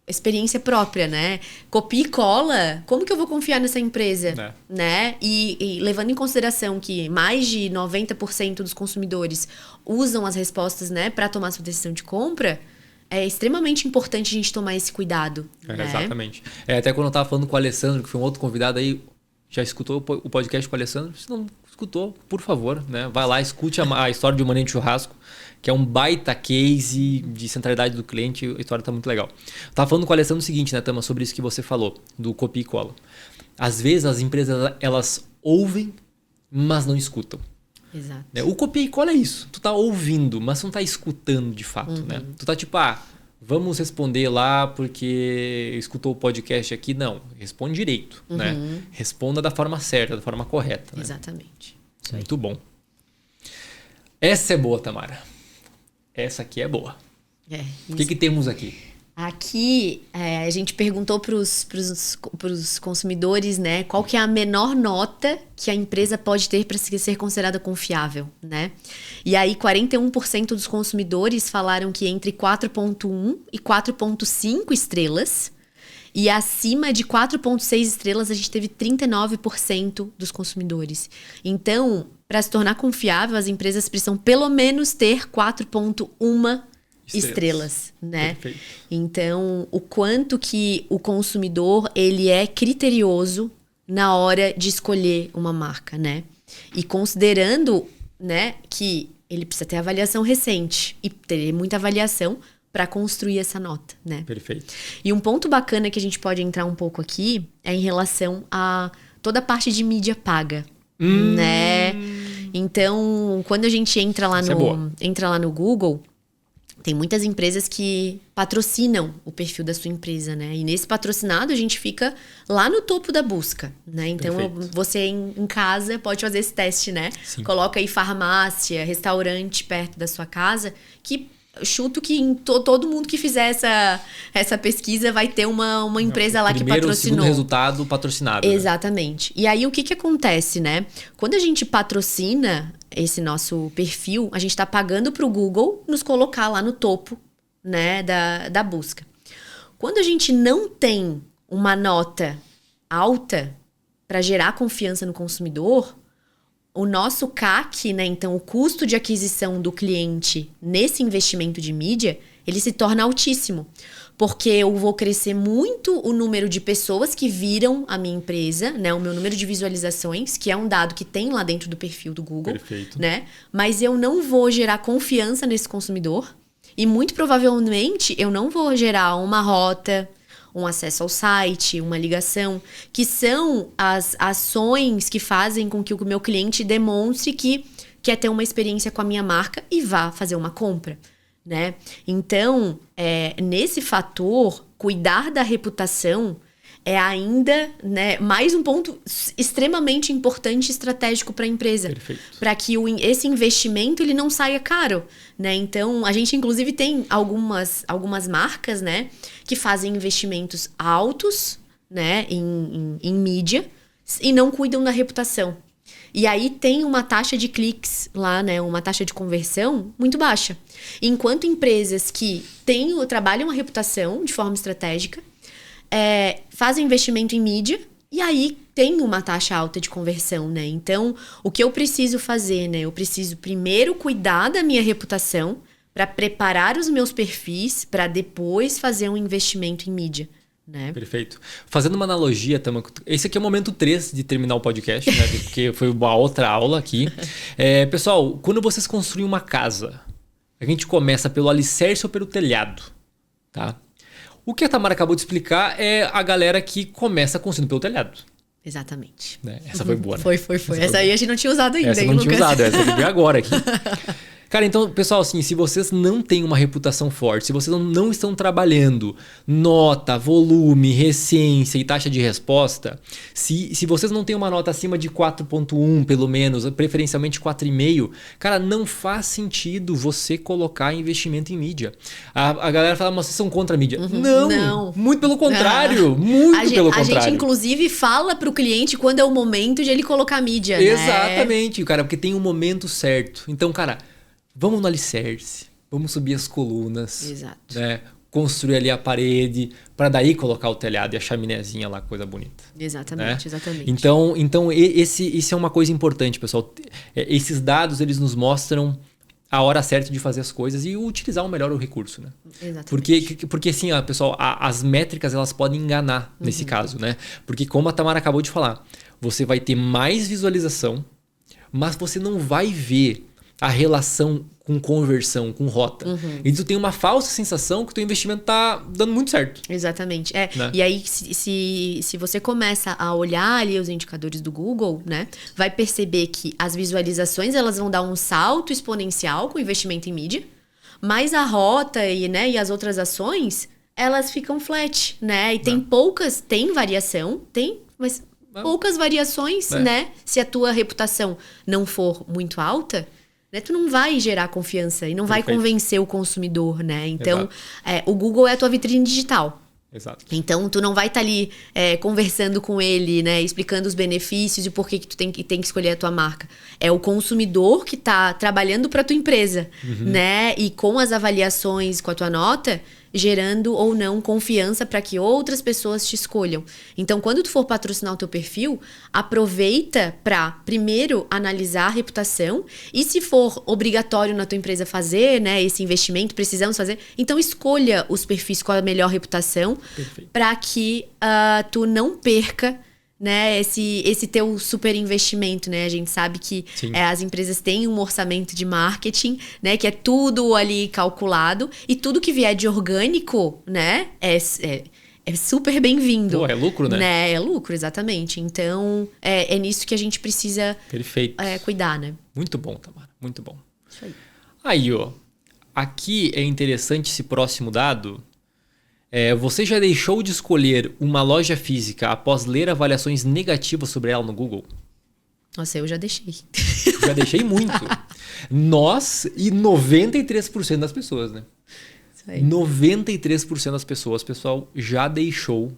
Speaker 2: experiência própria, né? Copia e cola, como que eu vou confiar nessa empresa? Né? E levando em consideração que mais de 90% dos consumidores usam as respostas, né, para tomar sua decisão de compra, é extremamente importante a gente tomar esse cuidado. Né?
Speaker 1: Exatamente. Até quando eu estava falando com o Alessandro, que foi um outro convidado aí, já escutou o podcast com o Alessandro? Se não escutou, por favor, né? Vai lá, escute a história de um manejo de churrasco, que é um baita case de centralidade do cliente. A história está muito legal. Eu tava falando com o Alessandro o seguinte, né, Tama, sobre isso que você falou, do copia e cola. Às vezes as empresas, elas ouvem, mas não escutam.
Speaker 2: Exato.
Speaker 1: O copia e cola é isso. Tu tá ouvindo, mas tu não tá escutando de fato, né? Tu tá tipo, vamos responder lá porque escutou o podcast aqui. Não, responde direito, né? Responda da forma certa, da forma correta. Né?
Speaker 2: Exatamente.
Speaker 1: Muito bom. Essa é boa, Tamara. Essa aqui é boa. O que temos aqui?
Speaker 2: Aqui, a gente perguntou para os consumidores, né, qual que é a menor nota que a empresa pode ter para ser considerada confiável, né? E aí, 41% dos consumidores falaram que entre 4.1 e 4.5 estrelas. E acima de 4.6 estrelas, a gente teve 39% dos consumidores. Então, para se tornar confiável, as empresas precisam pelo menos ter 4.1 estrelas, né?
Speaker 1: Perfeito.
Speaker 2: Então, o quanto que o consumidor, ele é criterioso na hora de escolher uma marca, né? E considerando, né, que ele precisa ter avaliação recente e ter muita avaliação para construir essa nota, né?
Speaker 1: Perfeito.
Speaker 2: E um ponto bacana que a gente pode entrar um pouco aqui é em relação a toda a parte de mídia paga, né? Então, quando a gente entra lá no Google, tem muitas empresas que patrocinam o perfil da sua empresa, né? E nesse patrocinado a gente fica lá no topo da busca, né? Então você em casa pode fazer esse teste, né?
Speaker 1: Sim.
Speaker 2: Coloca aí farmácia, restaurante perto da sua casa, que chuto que em todo mundo que fizer essa pesquisa vai ter uma empresa lá que patrocinou.
Speaker 1: Segundo resultado patrocinado.
Speaker 2: Exatamente. Né? E aí o que acontece, né? Quando a gente patrocina esse nosso perfil, a gente está pagando para o Google nos colocar lá no topo, né, da busca. Quando a gente não tem uma nota alta para gerar confiança no consumidor, o nosso CAC, né, então o custo de aquisição do cliente nesse investimento de mídia, ele se torna altíssimo. Porque eu vou crescer muito o número de pessoas que viram a minha empresa, né? O meu número de visualizações, que é um dado que tem lá dentro do perfil do Google.
Speaker 1: Perfeito.
Speaker 2: Né? Mas eu não vou gerar confiança nesse consumidor. E muito provavelmente eu não vou gerar uma rota, um acesso ao site, uma ligação, que são as ações que fazem com que o meu cliente demonstre que quer ter uma experiência com a minha marca e vá fazer uma compra, né? Então, nesse fator, cuidar da reputação é ainda, né, mais um ponto extremamente importante e estratégico para a empresa. Para que esse investimento ele não saia caro, né? Então, a gente inclusive tem algumas marcas, né, que fazem investimentos altos, né, em mídia e não cuidam da reputação. E aí tem uma taxa de cliques lá, né, uma taxa de conversão muito baixa. Enquanto empresas que trabalham a reputação de forma estratégica, fazem investimento em mídia e aí tem uma taxa alta de conversão, né? Então, o que eu preciso fazer, né? Eu preciso primeiro cuidar da minha reputação para preparar os meus perfis para depois fazer um investimento em mídia, né?
Speaker 1: Perfeito. Fazendo uma analogia, Tama, esse aqui é o momento 3 de terminar o podcast, né? Porque foi uma outra aula aqui. Pessoal, quando vocês construem uma casa, a gente começa pelo alicerce ou pelo telhado, tá? O que a Tamara acabou de explicar é a galera que começa construindo pelo telhado.
Speaker 2: Exatamente.
Speaker 1: Né? Essa foi boa, né?
Speaker 2: Foi. Essa aí a gente não tinha usado ainda,
Speaker 1: hein, Lucas? Essa não tinha usado, essa veio agora aqui. Cara, então, pessoal, assim, se vocês não têm uma reputação forte, se vocês não estão trabalhando nota, volume, recência e taxa de resposta, se vocês não têm uma nota acima de 4.1, pelo menos, preferencialmente 4,5, cara, não faz sentido você colocar investimento em mídia. A galera fala, mas vocês são contra a mídia. Não, muito pelo contrário, pelo contrário.
Speaker 2: A gente, inclusive, fala pro cliente quando é o momento de ele colocar mídia, né?
Speaker 1: Exatamente, cara, porque tem um momento certo. Então, cara, vamos no alicerce, vamos subir as colunas.
Speaker 2: Exato.
Speaker 1: Né? Construir ali a parede, para daí colocar o telhado e a chaminézinha lá, coisa bonita.
Speaker 2: Exatamente,
Speaker 1: né?
Speaker 2: Exatamente.
Speaker 1: Então esse é uma coisa importante, pessoal. Esses dados, eles nos mostram a hora certa de fazer as coisas e utilizar melhor o recurso, né?
Speaker 2: Exatamente.
Speaker 1: Porque assim, pessoal, as métricas, elas podem enganar nesse caso, né? Porque como a Tamara acabou de falar, você vai ter mais visualização, mas você não vai ver a relação com conversão, com rota. E tu tem uma falsa sensação que o teu investimento tá dando muito certo.
Speaker 2: Exatamente.
Speaker 1: Né?
Speaker 2: E aí, se você começa a olhar ali os indicadores do Google, né, vai perceber que as visualizações elas vão dar um salto exponencial com o investimento em mídia, mas a rota e as outras ações, elas ficam flat, né? E tem variação, mas poucas variações, né? Se a tua reputação não for muito alta, né, tu não vai gerar confiança e não vai convencer o consumidor, né? Então, o Google é a tua vitrine digital.
Speaker 1: Exato.
Speaker 2: Então, tu não vai estar ali conversando com ele, né? Explicando os benefícios e por que tu tem que escolher a tua marca. É o consumidor que está trabalhando para a tua empresa, né? E com as avaliações, com a tua nota, gerando ou não confiança para que outras pessoas te escolham. Então, quando tu for patrocinar o teu perfil, aproveita para primeiro analisar a reputação e se for obrigatório na tua empresa fazer, né, esse investimento, precisamos fazer, então escolha os perfis com a melhor reputação para que tu não perca, né, esse teu super investimento, né? A gente sabe que as empresas têm um orçamento de marketing, né, que é tudo ali calculado e tudo que vier de orgânico, né, é super bem-vindo.
Speaker 1: Pô, é lucro, né?
Speaker 2: É lucro, exatamente. Então, é nisso que a gente precisa cuidar, né?
Speaker 1: Muito bom, Tamara. Muito bom.
Speaker 2: Isso aí.
Speaker 1: Aí, ó. Aqui é interessante esse próximo dado. Você já deixou de escolher uma loja física após ler avaliações negativas sobre ela no Google?
Speaker 2: Nossa, eu já deixei.
Speaker 1: Já deixei muito. Nós e 93% das pessoas, né?
Speaker 2: Isso aí.
Speaker 1: 93% das pessoas, pessoal, já deixou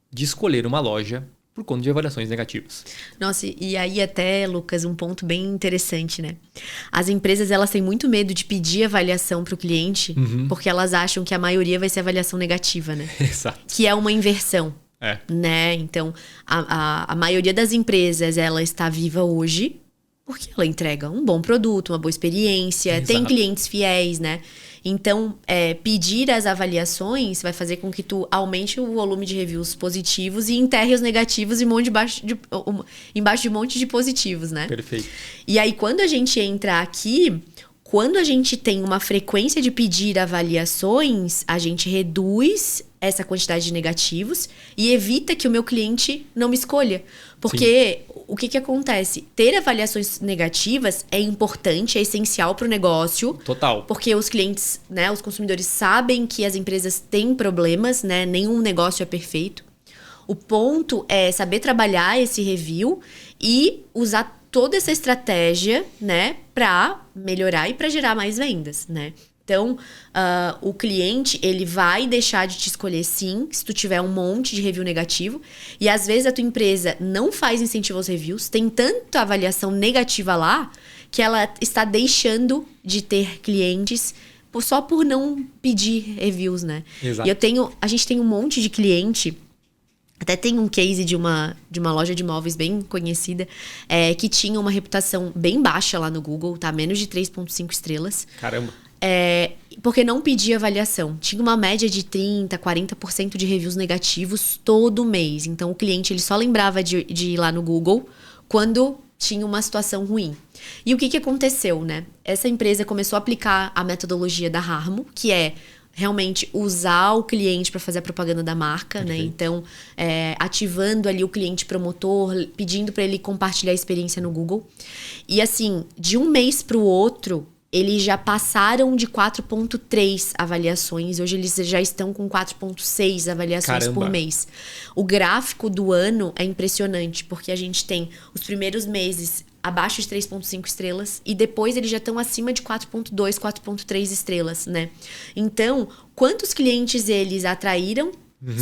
Speaker 1: de escolher uma loja por conta de avaliações negativas.
Speaker 2: Nossa, e aí até, Lucas, um ponto bem interessante, né? As empresas, elas têm muito medo de pedir avaliação para o cliente, porque elas acham que a maioria vai ser avaliação negativa, né?
Speaker 1: Exato.
Speaker 2: Que é uma inversão, né? Então, a maioria das empresas, ela está viva hoje porque ela entrega um bom produto, uma boa experiência, tem clientes fiéis, né? Então, pedir as avaliações vai fazer com que tu aumente o volume de reviews positivos e enterre os negativos embaixo de um monte de positivos, né?
Speaker 1: Perfeito.
Speaker 2: E aí, quando a gente entra aqui, quando a gente tem uma frequência de pedir avaliações, a gente reduz essa quantidade de negativos e evita que o meu cliente não me escolha. Porque o que acontece? Ter avaliações negativas é importante, é essencial para o negócio.
Speaker 1: Total.
Speaker 2: Porque os clientes, né, os consumidores sabem que as empresas têm problemas, né? Nenhum negócio é perfeito. O ponto é saber trabalhar esse review e usar toda essa estratégia, né, para melhorar e para gerar mais vendas, né? Então, o cliente, ele vai deixar de te escolher sim, se tu tiver um monte de review negativo. E às vezes a tua empresa não faz incentivo aos reviews, tem tanta avaliação negativa lá, que ela está deixando de ter clientes só por não pedir reviews, né?
Speaker 1: Exato.
Speaker 2: E a gente tem um monte de cliente. Até tem um case de uma loja de imóveis bem conhecida, que tinha uma reputação bem baixa lá no Google, tá? Menos de 3,5 estrelas.
Speaker 1: Caramba.
Speaker 2: Porque não pedia avaliação. Tinha uma média de 30%, 40% de reviews negativos todo mês. Então, o cliente ele só lembrava de ir lá no Google quando tinha uma situação ruim. E o que aconteceu, né? Essa empresa começou a aplicar a metodologia da Harmo, que é realmente usar o cliente para fazer a propaganda da marca, né? Então, ativando ali o cliente promotor, pedindo para ele compartilhar a experiência no Google. E assim, de um mês para o outro, eles já passaram de 4,3 avaliações. Hoje eles já estão com 4,6 avaliações
Speaker 1: Caramba.
Speaker 2: por mês. O gráfico do ano é impressionante, porque a gente tem os primeiros meses abaixo de 3,5 estrelas e depois eles já estão acima de 4,2, 4,3 estrelas, né? Então, quantos clientes eles atraíram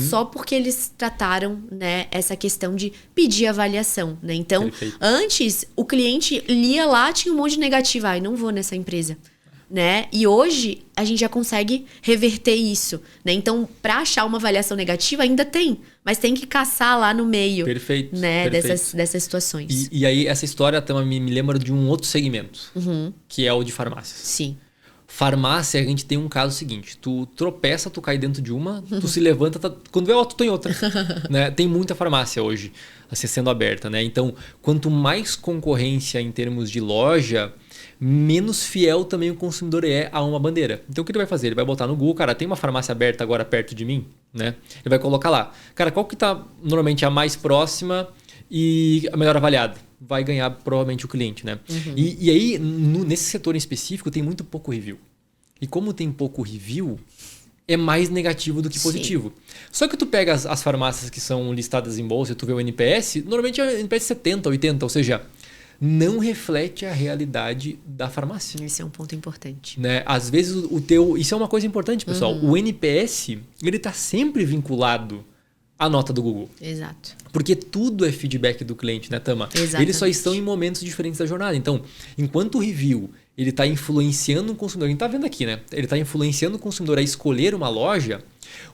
Speaker 2: só porque eles trataram, né, essa questão de pedir avaliação, né? Então, antes, o cliente lia lá, tinha um monte de negativo. Ai, não vou nessa empresa, né? E hoje, a gente já consegue reverter isso, né? Então, para achar uma avaliação negativa, ainda tem. Mas tem que caçar lá no meio, né, dessas situações.
Speaker 1: E aí, essa história também me lembra de um outro segmento, que é o de farmácias.
Speaker 2: Sim.
Speaker 1: Farmácia, a gente tem um caso seguinte. Tu tropeça, tu cai dentro de uma, tu se levanta, quando vê outra, tu tem outra. Né? Tem muita farmácia hoje assim, sendo aberta. Né? Então, quanto mais concorrência em termos de loja, menos fiel também o consumidor é a uma bandeira. Então, o que ele vai fazer? Ele vai botar no Google, cara, tem uma farmácia aberta agora perto de mim? Né? Ele vai colocar lá. Cara, qual que está normalmente a mais próxima e a melhor avaliada? Vai ganhar provavelmente o cliente, né? E aí, nesse setor em específico, tem muito pouco review. E como tem pouco review, é mais negativo do que positivo. Só que tu pega as farmácias que são listadas em bolsa e tu vê o NPS, normalmente é NPS 70, 80, ou seja, não reflete a realidade da farmácia.
Speaker 2: Esse é um ponto importante.
Speaker 1: Né? Às vezes isso é uma coisa importante, pessoal. O NPS, ele está sempre vinculado à nota do Google.
Speaker 2: Exato.
Speaker 1: Porque tudo é feedback do cliente, né, Tama?
Speaker 2: Exatamente.
Speaker 1: Eles só estão em momentos diferentes da jornada. Então, enquanto o review ele está influenciando o consumidor, a gente está vendo aqui, né? Ele está influenciando o consumidor a escolher uma loja.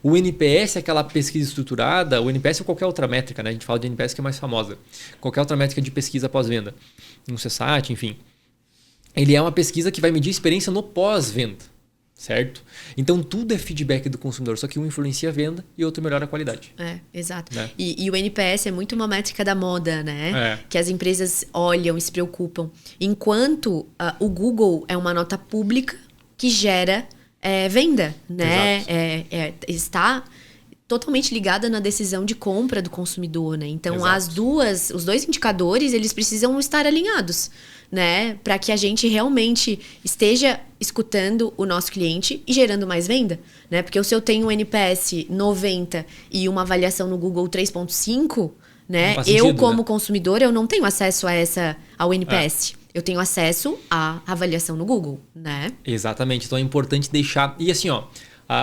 Speaker 1: O NPS é aquela pesquisa estruturada, o NPS ou qualquer outra métrica, né? A gente fala de NPS que é mais famosa. Qualquer outra métrica de pesquisa pós-venda. Um CSAT, enfim. Ele é uma pesquisa que vai medir a experiência no pós-venda. Certo? Então, tudo é feedback do consumidor, só que um influencia a venda e outro melhora a qualidade.
Speaker 2: Exato.
Speaker 1: Né?
Speaker 2: E o NPS é muito uma métrica da moda, né? Que as empresas olham e se preocupam. Enquanto o Google é uma nota pública que gera venda, né? Está totalmente ligada na decisão de compra do consumidor, né? Então, os dois indicadores, eles precisam estar alinhados, né? Para que a gente realmente esteja escutando o nosso cliente e gerando mais venda, né? Porque se eu tenho um NPS 90 e uma avaliação no Google 3,5, né? Eu, como consumidor, eu não tenho acesso ao NPS. Eu tenho acesso à avaliação no Google, né? Exatamente.
Speaker 1: Então, é importante deixar... E assim, ó...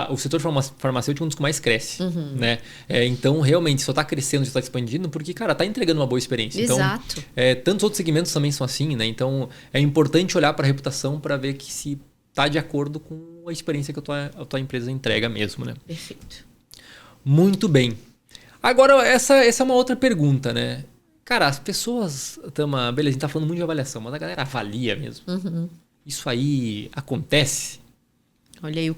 Speaker 1: O setor farmacêutico é um dos que mais cresce, né? Então, realmente, só está crescendo, já está expandindo, porque, cara, está entregando uma boa experiência.
Speaker 2: Exato.
Speaker 1: Então, tantos outros segmentos também são assim, né? Então, é importante olhar para a reputação para ver que se está de acordo com a experiência que a tua empresa entrega mesmo, né?
Speaker 2: Perfeito.
Speaker 1: Muito bem. Agora, essa é uma outra pergunta, né? Cara, as pessoas... beleza, a gente está falando muito de avaliação, mas a galera avalia mesmo. Isso aí acontece?
Speaker 2: Olha aí,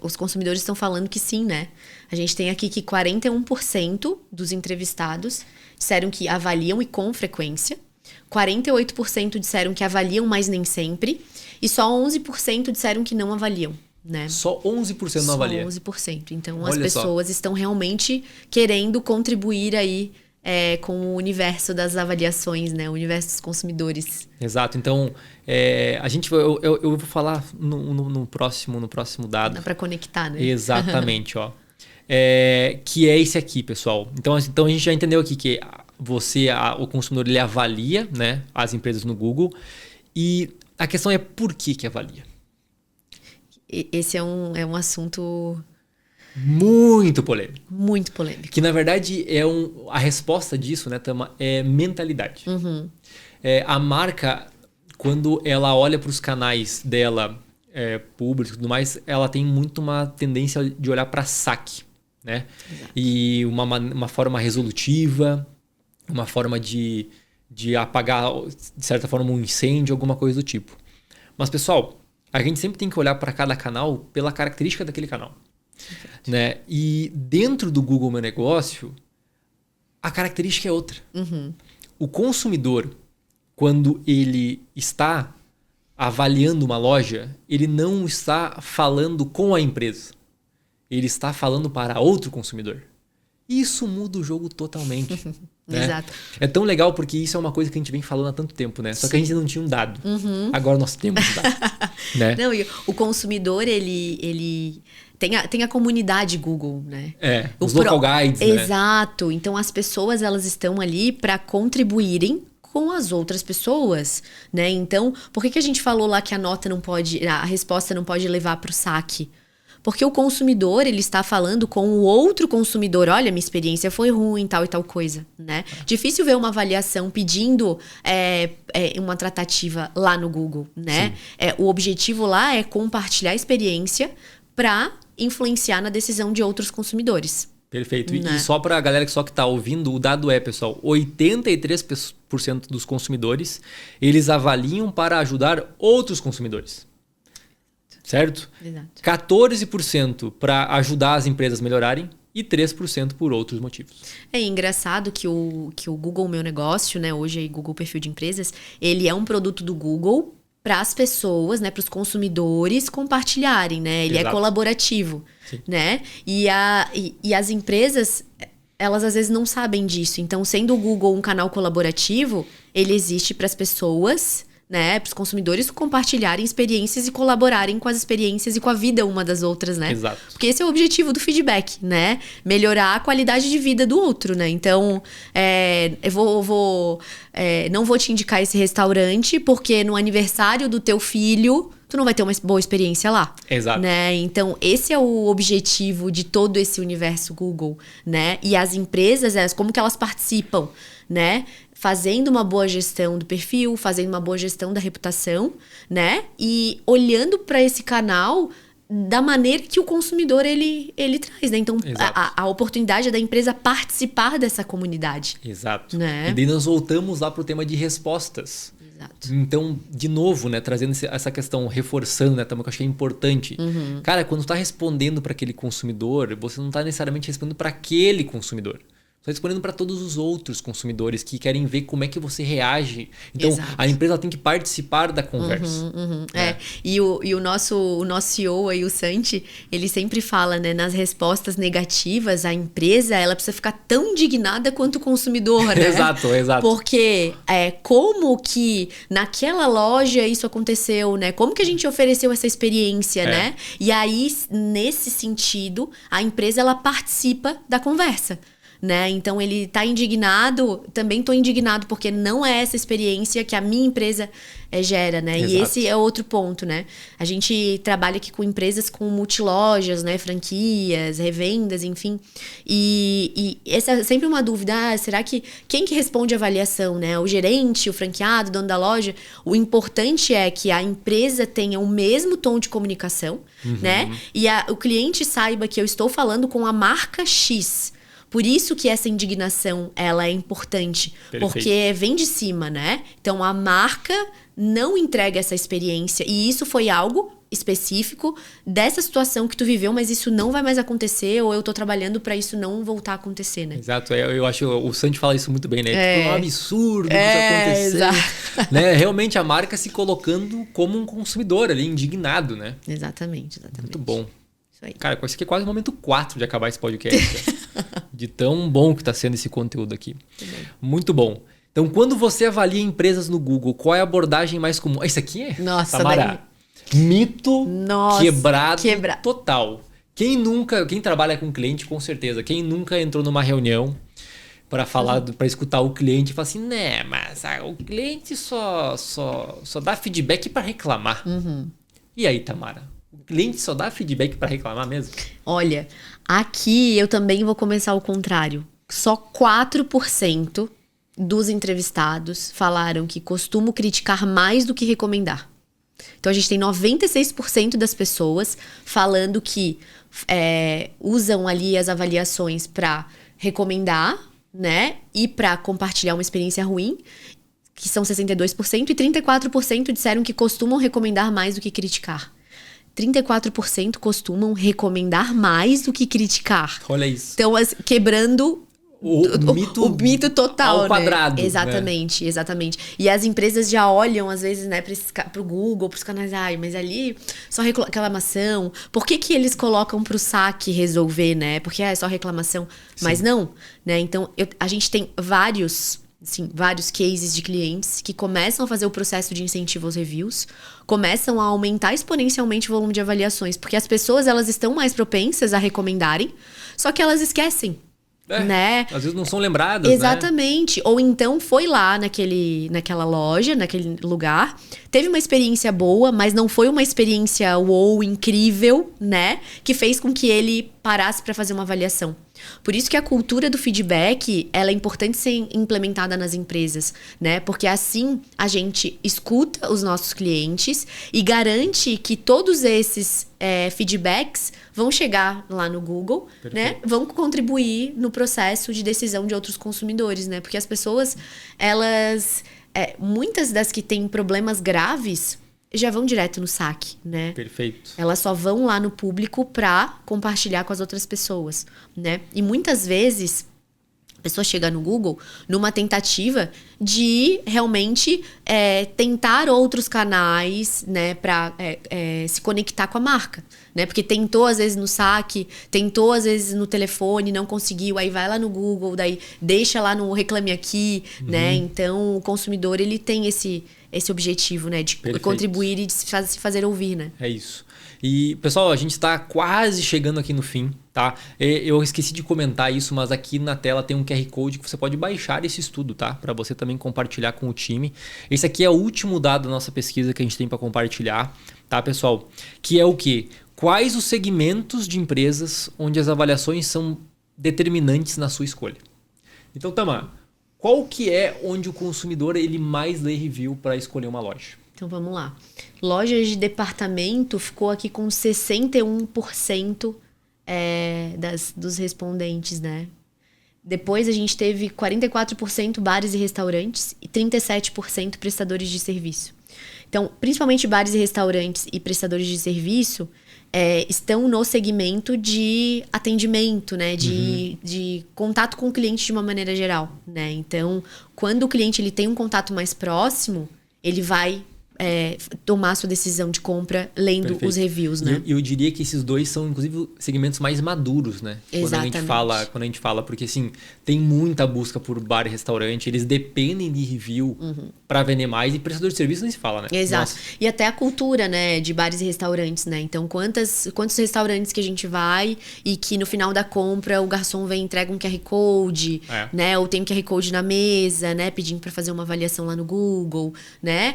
Speaker 2: os consumidores estão falando que sim, né? A gente tem aqui que 41% dos entrevistados disseram que avaliam e com frequência. 48% disseram que avaliam, mas nem sempre. E só 11% disseram que não avaliam. né?
Speaker 1: Só 11% não avalia.
Speaker 2: Só 11%. Então,
Speaker 1: Olha
Speaker 2: as pessoas estão realmente querendo contribuir aí com o universo das avaliações, né? O universo dos consumidores.
Speaker 1: Exato. Então, eu vou falar no próximo dado.
Speaker 2: Dá para conectar, né?
Speaker 1: Exatamente, ó. Que é esse aqui, pessoal. Então a gente já entendeu aqui que o consumidor, ele avalia, né, as empresas no Google. E a questão é por que avalia?
Speaker 2: Esse é um assunto...
Speaker 1: Muito polêmico.
Speaker 2: Muito polêmico.
Speaker 1: Que, na verdade, a resposta disso, né, Tama, é mentalidade.
Speaker 2: Uhum.
Speaker 1: A marca, quando ela olha para os canais dela, públicos e tudo mais, ela tem muito uma tendência de olhar para saque, né?
Speaker 2: Exato.
Speaker 1: E uma forma resolutiva, uma forma de apagar, de certa forma, um incêndio, alguma coisa do tipo. Mas, pessoal, a gente sempre tem que olhar para cada canal pela característica daquele canal. Né? E dentro do Google Meu Negócio, a característica é outra.
Speaker 2: Uhum.
Speaker 1: O consumidor, quando ele está avaliando uma loja, ele não está falando com a empresa. Ele está falando para outro consumidor. Isso muda o jogo totalmente. Né?
Speaker 2: Exato.
Speaker 1: É tão legal porque isso é uma coisa que a gente vem falando há tanto tempo, né? Só que a gente não tinha um dado.
Speaker 2: Uhum.
Speaker 1: Agora nós temos um dado. Né?
Speaker 2: Não, e o consumidor, ele tem a comunidade Google, né?
Speaker 1: Os local guides, né?
Speaker 2: Exato. Então, as pessoas, elas estão ali para contribuírem com as outras pessoas, né? Então, por que a gente falou lá que a resposta não pode levar para o saque? Porque o consumidor, ele está falando com o outro consumidor. Olha, minha experiência foi ruim, tal e tal coisa, né? Difícil ver uma avaliação pedindo uma tratativa lá no Google, né? O objetivo lá é compartilhar a experiência para influenciar na decisão de outros consumidores.
Speaker 1: Perfeito.
Speaker 2: Né?
Speaker 1: E só para a galera que está ouvindo, o dado pessoal, 83% dos consumidores, eles avaliam para ajudar outros consumidores. Certo?
Speaker 2: Exato.
Speaker 1: 14% para ajudar as empresas a melhorarem e 3% por outros motivos.
Speaker 2: É engraçado que o Google Meu Negócio, né, hoje aí Google Perfil de Empresas, ele é um produto do Google para as pessoas, né, para os consumidores compartilharem, né? Ele
Speaker 1: Exato.
Speaker 2: é colaborativo,
Speaker 1: Sim.
Speaker 2: né? E as empresas, elas às vezes não sabem disso. Então, sendo o Google um canal colaborativo, ele existe para as pessoas, né, para os consumidores compartilharem experiências e colaborarem com as experiências e com a vida uma das outras, né?
Speaker 1: Exato.
Speaker 2: Porque esse é o objetivo do feedback, né? Melhorar a qualidade de vida do outro, né? Então, eu não vou te indicar esse restaurante porque no aniversário do teu filho tu não vai ter uma boa experiência lá.
Speaker 1: Exato.
Speaker 2: Né? Então, esse é o objetivo de todo esse universo Google, né? E as empresas, como que elas participam, né? Fazendo uma boa gestão do perfil, fazendo uma boa gestão da reputação, né? E olhando para esse canal da maneira que o consumidor ele traz, né? Então, a oportunidade é da empresa participar dessa comunidade.
Speaker 1: Exato.
Speaker 2: Né?
Speaker 1: E daí nós voltamos lá para o tema de respostas.
Speaker 2: Exato.
Speaker 1: Então, de novo, né, trazendo essa questão, reforçando, né, também que eu acho que é importante.
Speaker 2: Uhum.
Speaker 1: Cara, quando tu tá respondendo para aquele consumidor, você não está necessariamente respondendo para aquele consumidor. Você está respondendo para todos os outros consumidores que querem ver como é que você reage. Então,
Speaker 2: Exato.
Speaker 1: a empresa tem que participar da conversa.
Speaker 2: E o nosso CEO aí, o Santi, ele sempre fala, né, nas respostas negativas, a empresa, ela precisa ficar tão indignada quanto o consumidor, né?
Speaker 1: Exato.
Speaker 2: Porque como que naquela loja isso aconteceu, né? Como que a gente ofereceu essa experiência, né? E aí, nesse sentido, a empresa, ela participa da conversa. Né? Então ele tá indignado, também tô indignado porque não é essa experiência que a minha empresa gera, né?
Speaker 1: Exato.
Speaker 2: E esse é outro ponto, né? A gente trabalha aqui com empresas com multilojas, né? Franquias, revendas, enfim. E essa é sempre uma dúvida, será que quem que responde a avaliação, né? O gerente, o franqueado, o dono da loja? O importante é que a empresa tenha o mesmo tom de comunicação, né? E o cliente saiba que eu estou falando com a marca X. Por isso que essa indignação, ela é importante.
Speaker 1: Perfeito.
Speaker 2: Porque vem de cima, né? Então, a marca não entrega essa experiência. E isso foi algo específico dessa situação que tu viveu, mas isso não vai mais acontecer, ou eu tô trabalhando pra isso não voltar a acontecer, né?
Speaker 1: Exato, eu acho o Santi fala isso muito bem, né? Tipo, é um absurdo isso acontecer.
Speaker 2: Exato.
Speaker 1: Né? Realmente a marca se colocando como um consumidor ali, indignado, né?
Speaker 2: Exatamente.
Speaker 1: Muito bom.
Speaker 2: Isso aí.
Speaker 1: Cara, esse aqui é quase o momento 4 de acabar esse podcast. De tão bom que tá sendo esse conteúdo aqui. Muito bom. Então, quando você avalia empresas no Google, qual é a abordagem mais comum? Isso aqui é...
Speaker 2: Nossa,
Speaker 1: Tamara, mito quebrado total. Quem trabalha com cliente, com certeza. Quem nunca entrou numa reunião para falar, para escutar o cliente e falar assim, né, mas o cliente só dá feedback para reclamar. E aí, Tamara? O cliente só dá feedback para reclamar mesmo?
Speaker 2: Olha, aqui eu também vou começar ao contrário. Só 4% dos entrevistados falaram que costumam criticar mais do que recomendar. Então, a gente tem 96% das pessoas falando que usam ali as avaliações para recomendar, né? E para compartilhar uma experiência ruim, que são 62%. E 34% disseram que costumam recomendar mais do que criticar. 34% costumam recomendar mais do que criticar.
Speaker 1: Olha isso.
Speaker 2: Então, quebrando... O mito total,
Speaker 1: ao quadrado,
Speaker 2: né? Exatamente, exatamente. E as empresas já olham, às vezes, né, pro Google, pros canais, mas ali só reclamação. Por que eles colocam pro saque resolver, né? Porque é só reclamação. Sim. Mas não, né? Então, a gente tem vários cases de clientes que começam a fazer o processo de incentivo aos reviews, começam a aumentar exponencialmente o volume de avaliações, porque as pessoas, elas estão mais propensas a recomendarem, só que elas esquecem. Né?
Speaker 1: Às vezes não são lembradas,
Speaker 2: exatamente. Né? Ou então foi lá naquela loja, naquele lugar, teve uma experiência boa, mas não foi uma experiência incrível, né? Que fez com que ele parasse para fazer uma avaliação. Por isso que a cultura do feedback, ela é importante ser implementada nas empresas, né? Porque assim a gente escuta os nossos clientes e garante que todos esses feedbacks vão chegar lá no Google, né? Vão contribuir no processo de decisão de outros consumidores, né? Porque as pessoas, elas... muitas das que têm problemas graves já vão direto no saque, né?
Speaker 1: Perfeito.
Speaker 2: Elas só vão lá no público pra compartilhar com as outras pessoas, né? E muitas vezes a pessoa chega no Google numa tentativa de realmente tentar outros canais, né, para se conectar com a marca, né? Porque tentou às vezes no saque, tentou às vezes no telefone, não conseguiu, aí vai lá no Google, daí deixa lá no Reclame Aqui, né? Então o consumidor, ele tem esse objetivo, né, de contribuir e de se fazer ouvir, né?
Speaker 1: É isso. E, pessoal, a gente está quase chegando aqui no fim, tá? Eu esqueci de comentar isso, mas aqui na tela tem um QR Code que você pode baixar esse estudo, tá? Para você também compartilhar com o time. Esse aqui é o último dado da nossa pesquisa que a gente tem para compartilhar, tá, pessoal? Que é o quê? Quais os segmentos de empresas onde as avaliações são determinantes na sua escolha? Então, Tamara, qual que é onde o consumidor ele mais lê review para escolher uma loja?
Speaker 2: Então vamos lá. Lojas de departamento ficou aqui com 61% dos respondentes, né? Depois a gente teve 44% bares e restaurantes e 37% prestadores de serviço. Então, principalmente bares e restaurantes e prestadores de serviço estão no segmento de atendimento, né? De contato com o cliente de uma maneira geral, né? Então, quando o cliente ele tem um contato mais próximo, ele vai tomar sua decisão de compra lendo os reviews, né?
Speaker 1: Eu diria que esses dois são, inclusive, segmentos mais maduros, né?
Speaker 2: Exatamente.
Speaker 1: Quando a gente fala, porque assim, tem muita busca por bar e restaurante, eles dependem de review para vender mais, e prestador de serviço nem se fala, né?
Speaker 2: Exato. Nossa. E até a cultura, né, de bares e restaurantes, né? Então, quantos restaurantes que a gente vai e que no final da compra o garçom vem e entrega um QR Code, né? Ou tem um QR Code na mesa, né? Pedindo para fazer uma avaliação lá no Google, né?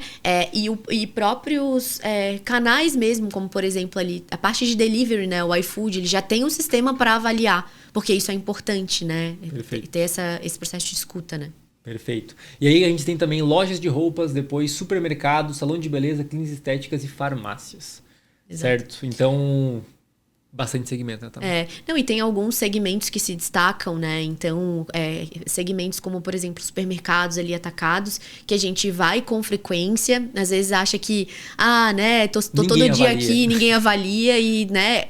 Speaker 2: E próprios canais mesmo, como por exemplo ali, a parte de delivery, né? O iFood, ele já tem um sistema para avaliar, porque isso é importante, né?
Speaker 1: Perfeito.
Speaker 2: Ter esse processo de escuta, né?
Speaker 1: Perfeito. E aí a gente tem também lojas de roupas, depois supermercados, salão de beleza, clínicas estéticas e farmácias. Exato. Certo? Então, bastante segmento, né? Tá?
Speaker 2: Não, e tem alguns segmentos que se destacam, né? Então, segmentos como, por exemplo, supermercados ali atacados, que a gente vai com frequência, às vezes acha que, né, tô todo dia aqui, ninguém avalia e, né...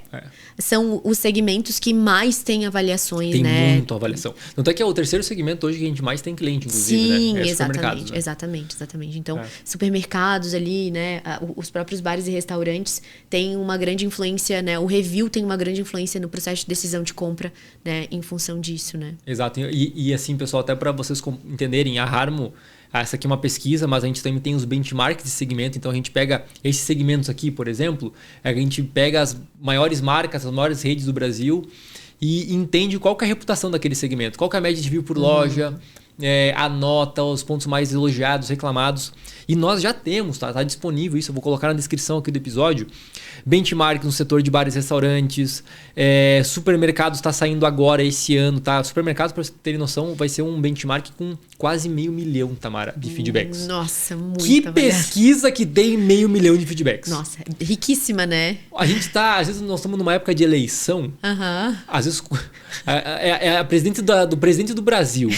Speaker 2: São os segmentos que mais têm avaliações,
Speaker 1: tem
Speaker 2: né?
Speaker 1: Tem muita avaliação. Tanto é que é o terceiro segmento hoje que a gente mais tem cliente, inclusive,
Speaker 2: sim,
Speaker 1: né?
Speaker 2: Exatamente,
Speaker 1: né?
Speaker 2: exatamente. Então, supermercados ali, né? Os próprios bares e restaurantes têm uma grande influência, né? O review tem uma grande influência no processo de decisão de compra, né? Em função disso, né?
Speaker 1: Exato. E assim, pessoal, até para vocês entenderem, a Harmo, essa aqui é uma pesquisa, mas a gente também tem os benchmarks de segmento. Então, a gente pega esses segmentos aqui, por exemplo, a gente pega as maiores marcas, as maiores redes do Brasil e entende qual que é a reputação daquele segmento, qual que é a média de view por loja, a nota, os pontos mais elogiados, reclamados. E nós já temos, tá disponível isso, eu vou colocar na descrição aqui do episódio, benchmark no setor de bares e restaurantes, supermercados está saindo agora esse ano, tá? Supermercados, para vocês terem noção, vai ser um benchmark com quase 500 mil, Tamara, de feedbacks.
Speaker 2: Nossa, muito.
Speaker 1: Que pesquisa que tem 500 mil de feedbacks.
Speaker 2: Nossa, riquíssima, né?
Speaker 1: A gente tá, às vezes nós estamos numa época de eleição, às vezes a presidente do presidente do Brasil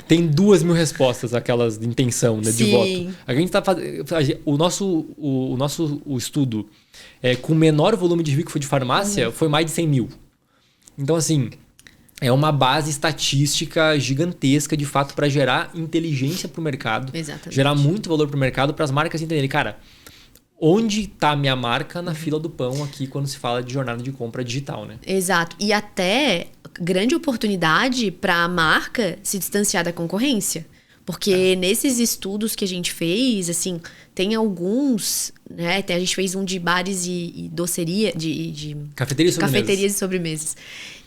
Speaker 1: tem 2.000 respostas, aquelas de intenção, né, de voto. A gente tá fazendo o nosso estudo com menor volume de review que foi de farmácia foi mais de 100 mil. Então, assim, é uma base estatística gigantesca, de fato, para gerar inteligência para o mercado.
Speaker 2: Exatamente.
Speaker 1: Gerar muito valor para o mercado, para as marcas entenderem, cara, onde está a minha marca na fila do pão aqui quando se fala de jornada de compra digital, né?
Speaker 2: Exato. E até grande oportunidade para a marca se distanciar da concorrência. Porque nesses estudos que a gente fez, assim, tem alguns, né? A gente fez um de bares e doceria, de
Speaker 1: cafeterias
Speaker 2: e sobremesas.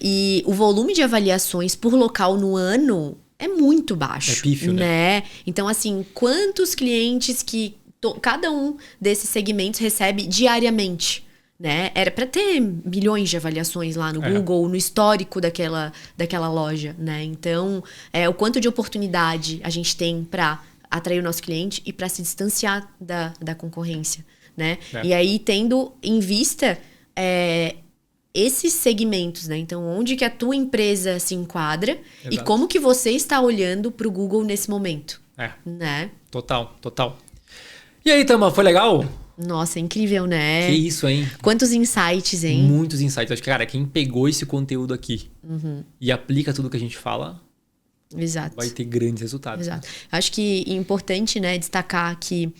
Speaker 2: E o volume de avaliações por local no ano é muito baixo.
Speaker 1: É pífio, né?
Speaker 2: Então, assim, quantos clientes que cada um desses segmentos recebe diariamente? Né? Era para ter milhões de avaliações lá no Google, no histórico daquela loja, né? Então, o quanto de oportunidade a gente tem para atrair o nosso cliente e para se distanciar da concorrência, né? E aí, tendo em vista esses segmentos, né? Então, onde que a tua empresa se enquadra e como que você está olhando para o Google nesse momento, né?
Speaker 1: Total. E aí, Tama, foi legal?
Speaker 2: Nossa, é incrível, né?
Speaker 1: Que isso, hein?
Speaker 2: Quantos insights, hein?
Speaker 1: Muitos insights. Acho que, cara, quem pegou esse conteúdo aqui e aplica tudo que a gente fala,
Speaker 2: exato,
Speaker 1: vai ter grandes resultados.
Speaker 2: Exato. Acho que é importante, né, destacar que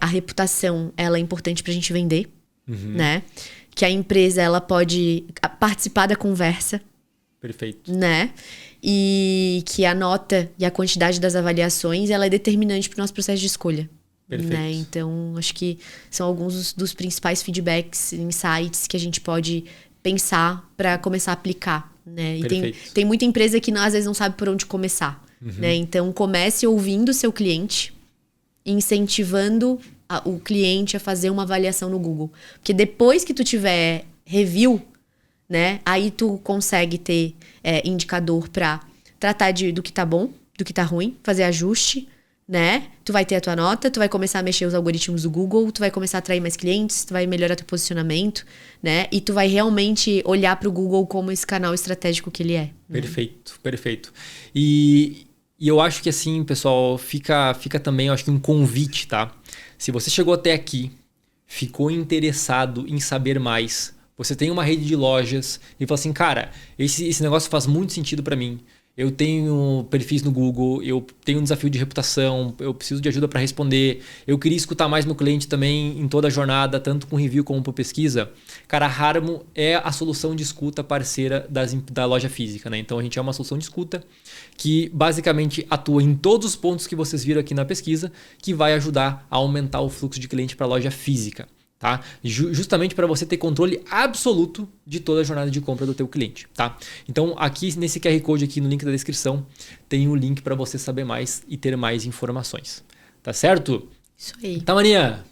Speaker 2: a reputação, ela é importante pra gente vender, né? Que a empresa, ela pode participar da conversa.
Speaker 1: Perfeito.
Speaker 2: Né? E que a nota e a quantidade das avaliações, ela é determinante pro nosso processo de escolha.
Speaker 1: Perfeito.
Speaker 2: Né? Então, acho que são alguns dos principais feedbacks, insights que a gente pode pensar para começar a aplicar. Né? E tem muita empresa que às vezes não sabe por onde começar. Né? Então, comece ouvindo o seu cliente, incentivando o cliente a fazer uma avaliação no Google. Porque depois que tu tiver review, né? Aí tu consegue ter indicador para tratar do que tá bom, do que tá ruim, fazer ajuste, né? Tu vai ter a tua nota, tu vai começar a mexer os algoritmos do Google, tu vai começar a atrair mais clientes, tu vai melhorar teu posicionamento, né? E tu vai realmente olhar pro Google como esse canal estratégico que ele é.
Speaker 1: Perfeito. E eu acho que assim, pessoal, fica também, eu acho que um convite, tá? Se você chegou até aqui, ficou interessado em saber mais, você tem uma rede de lojas e fala assim, cara, esse negócio faz muito sentido para mim. Eu tenho perfis no Google, eu tenho um desafio de reputação, eu preciso de ajuda para responder, eu queria escutar mais meu cliente também em toda a jornada, tanto com review como por pesquisa. Cara, a Harmo é a solução de escuta parceira da loja física, né? Então a gente é uma solução de escuta que basicamente atua em todos os pontos que vocês viram aqui na pesquisa, que vai ajudar a aumentar o fluxo de cliente para a loja física. Tá? Justamente para você ter controle absoluto de toda a jornada de compra do teu cliente, tá? Então aqui nesse QR Code aqui no link da descrição tem o link para você saber mais e ter mais informações, tá certo?
Speaker 2: Isso aí.
Speaker 1: Tá, Maninha?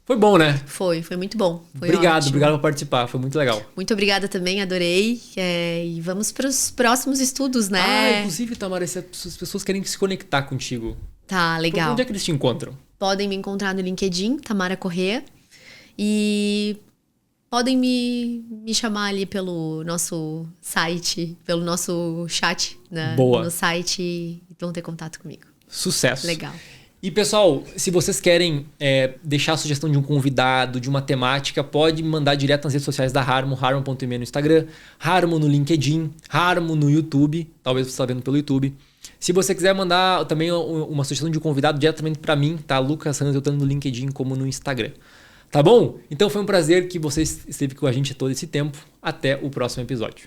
Speaker 1: Foi bom, né?
Speaker 2: Foi muito bom. Foi
Speaker 1: obrigado
Speaker 2: ótimo.
Speaker 1: por participar, foi muito legal.
Speaker 2: Muito obrigada também, adorei. E vamos para os próximos estudos, né?
Speaker 1: Inclusive, Tamara, se as pessoas querem se conectar contigo.
Speaker 2: Tá, legal.
Speaker 1: Onde é que eles te encontram?
Speaker 2: Podem me encontrar no LinkedIn, Tamara Corrêa. E podem me chamar ali pelo nosso site, pelo nosso chat, né?
Speaker 1: Boa.
Speaker 2: No site e vão ter contato comigo.
Speaker 1: Sucesso.
Speaker 2: Legal.
Speaker 1: E pessoal, se vocês querem deixar a sugestão de um convidado, de uma temática, pode mandar direto nas redes sociais da Harmo, harmo.me no Instagram, Harmo no LinkedIn, Harmo no YouTube, talvez você está vendo pelo YouTube. Se você quiser mandar também uma sugestão de um convidado diretamente para mim, tá? Lucas Santos, tanto no LinkedIn como no Instagram. Tá bom? Então foi um prazer que você esteve com a gente todo esse tempo. Até o próximo episódio.